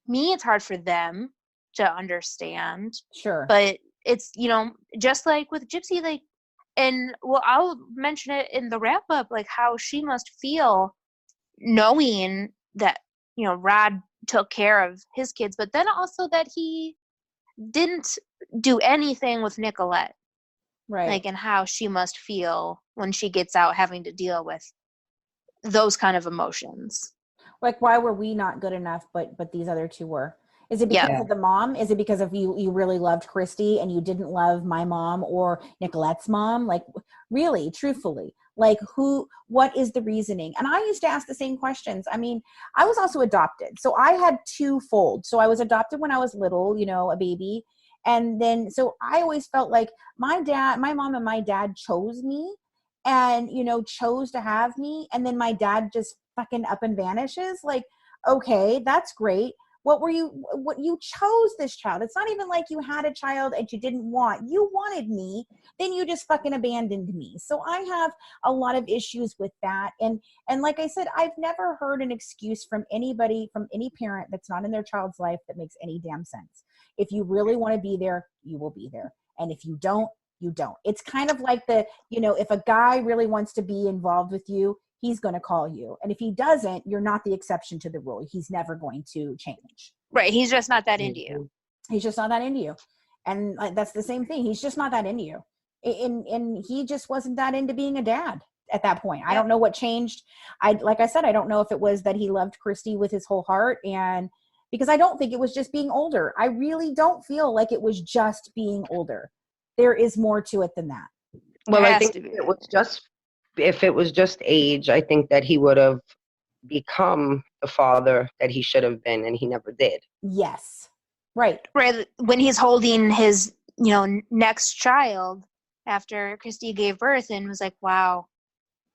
me. It's hard for them to understand. Sure. But it's, you know, just like with Gypsy, like, and well, I'll mention it in the wrap up, like how she must feel knowing that, you know, Rod took care of his kids, but then also that he didn't do anything with Nicolette. Right. Like, and how she must feel when she gets out having to deal with those kind of emotions. Like, why were we not good enough, but these other two were? Is it because of the mom? Is it because of you really loved Christy and you didn't love my mom or Nicolette's mom? Like, really, truthfully, like what is the reasoning? And I used to ask the same questions. I mean, I was also adopted. So I had twofold. So I was adopted when I was little, you know, a baby. And then, so I always felt like my mom and my dad chose me and, you know, chose to have me. And then my dad just fucking up and vanishes. Like, okay, that's great. What you chose this child. It's not even like you had a child and you didn't want. You wanted me, then you just fucking abandoned me. So I have a lot of issues with that. And like I said, I've never heard an excuse from anybody, from any parent that's not in their child's life that makes any damn sense. If you really want to be there, you will be there. And if you don't, you don't. It's kind of like if a guy really wants to be involved with you, he's going to call you. And if he doesn't, you're not the exception to the rule. He's never going to change. Right. He's just not that into you. He's just not that into you. And that's the same thing. He's just not that into you. And he just wasn't that into being a dad at that point. I don't know what changed. Like I said, I don't know if it was that he loved Christy with his whole heart, and because I don't think it was just being older. I really don't feel like it was just being older. There is more to it than that. Well, I think if it was just age, I think that he would have become the father that he should have been, and he never did. Yes. Right. Right. When he's holding his, you know, next child after Christy gave birth and was like, wow,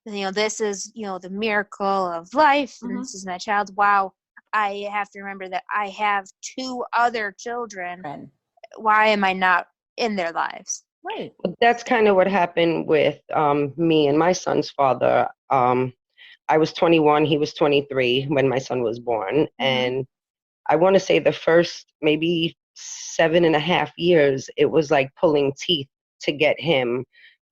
you know, this is, you know, the miracle of life. And this is my child. Wow. I have to remember that I have 2 other children. Why am I not in their lives? Right. That's kind of what happened with me and my son's father. I was 21, he was 23 when my son was born. And I want to say the first maybe 7.5 years, it was like pulling teeth to get him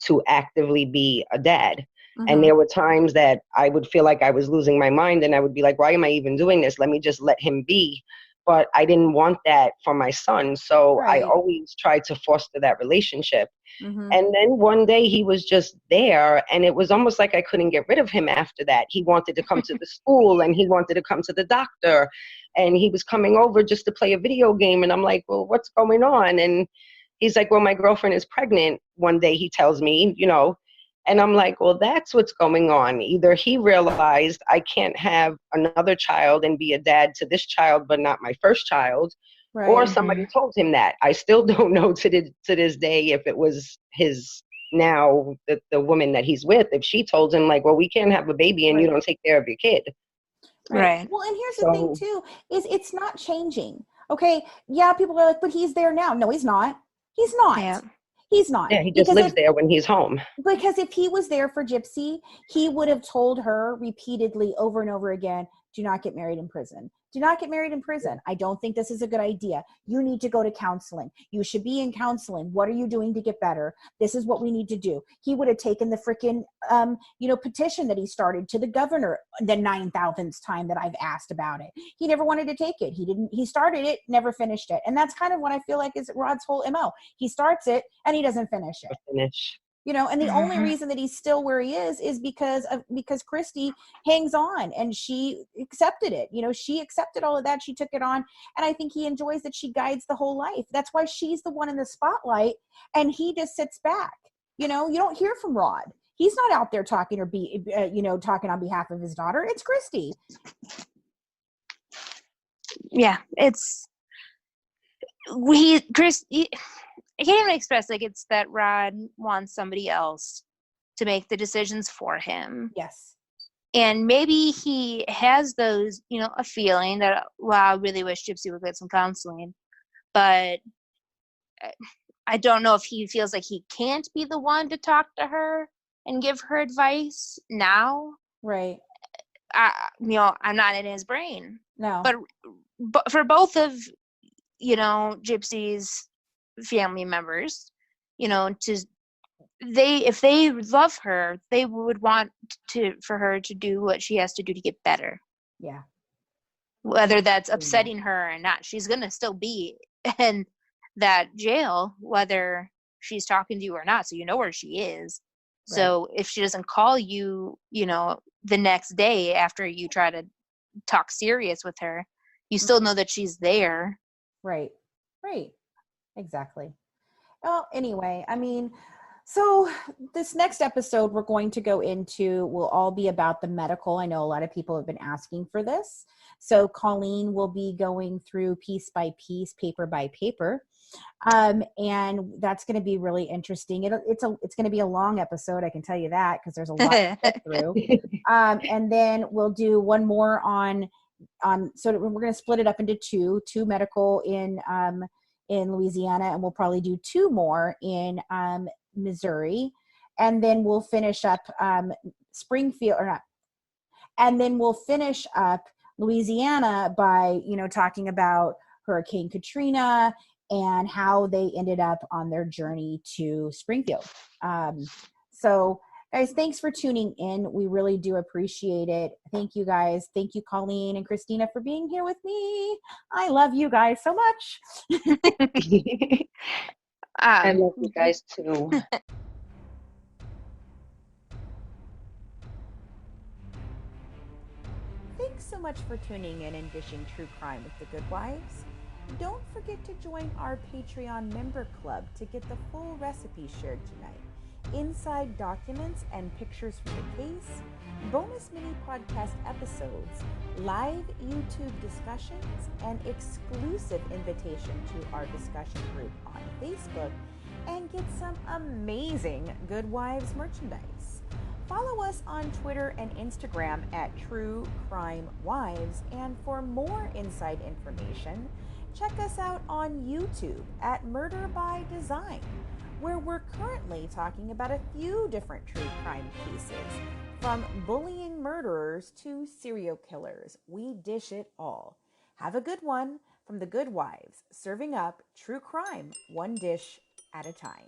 to actively be a dad. And there were times that I would feel like I was losing my mind, and I would be like, why am I even doing this? Let me just let him be. But I didn't want that for my son. So I always tried to foster that relationship. And then one day he was just there, and it was almost like I couldn't get rid of him after that. He wanted to come to the school, and he wanted to come to the doctor, and he was coming over just to play a video game. And I'm like, well, what's going on? And he's like, well, my girlfriend is pregnant. One day he tells me, and I'm like, well, that's what's going on. Either he realized I can't have another child and be a dad to this child, but not my first child. Right. Or somebody told him that. I still don't know to this day if it was his now, the woman that he's with, if she told him like, well, we can't have a baby and you don't take care of your kid. Right. Well, and here's the thing too, is it's not changing. Okay. Yeah. People are like, but he's there now. No, he's not. He's not. Yeah. He's not. Yeah, he just lives there when he's home. Because if he was there for Gypsy, he would have told her repeatedly over and over again, do not get married in prison. Do not get married in prison. I don't think this is a good idea. You need to go to counseling. You should be in counseling. What are you doing to get better? This is what we need to do. He would have taken the freaking, petition that he started to the governor the 9,000th time that I've asked about it. He never wanted to take it. He started it, never finished it. And that's kind of what I feel like is Rod's whole MO. He starts it and he doesn't finish it. And the only reason that he's still where he is because Christy hangs on and she accepted it. She accepted all of that. She took it on. And I think he enjoys that she guides the whole life. That's why she's the one in the spotlight and he just sits back. You don't hear from Rod. He's not out there talking talking on behalf of his daughter. It's Christy. Yeah, I can't even express it's that Rod wants somebody else to make the decisions for him. Yes. And maybe he has those, a feeling that, I really wish Gypsy would get some counseling. But I don't know if he feels like he can't be the one to talk to her and give her advice now. Right. I'm not in his brain. No. But for both of, Gypsy's family members, if they love her, they would want for her to do what she has to do to get better. Yeah. Whether that's upsetting her or not, she's gonna still be in that jail, whether she's talking to you or not. So you know where she is. Right. So if she doesn't call you, the next day after you try to talk serious with her, you still know that she's there. Right. Exactly. Well, anyway, so this next episode we're going to go into will all be about the medical. I know a lot of people have been asking for this. So Colleen will be going through piece by piece, paper by paper. And that's going to be really interesting. It's going to be a long episode. I can tell you that because there's a lot to get through. And then we'll do one more on, so we're going to split it up into two medical in Louisiana, and we'll probably do two more in Missouri, and then we'll finish up Springfield, and then we'll finish up Louisiana by talking about Hurricane Katrina and how they ended up on their journey to Springfield. So guys, thanks for tuning in. We really do appreciate it. Thank you guys. Thank you, Colleen and Christina, for being here with me. I love you guys so much. I love you guys too. Thanks so much for tuning in and dishing true crime with the Good Wives. Don't forget to join our Patreon member club to get the full recipe shared tonight. Inside documents and pictures from the case, bonus mini podcast episodes, live YouTube discussions, and exclusive invitation to our discussion group on Facebook, and get some amazing Good Wives merchandise. Follow us on Twitter and Instagram at True Crime Wives, and for more inside information, check us out on YouTube at Murder by Design, where we're currently talking about a few different true crime cases, from bullying murderers to serial killers. We dish it all. Have a good one from the Good Wives, serving up true crime one dish at a time.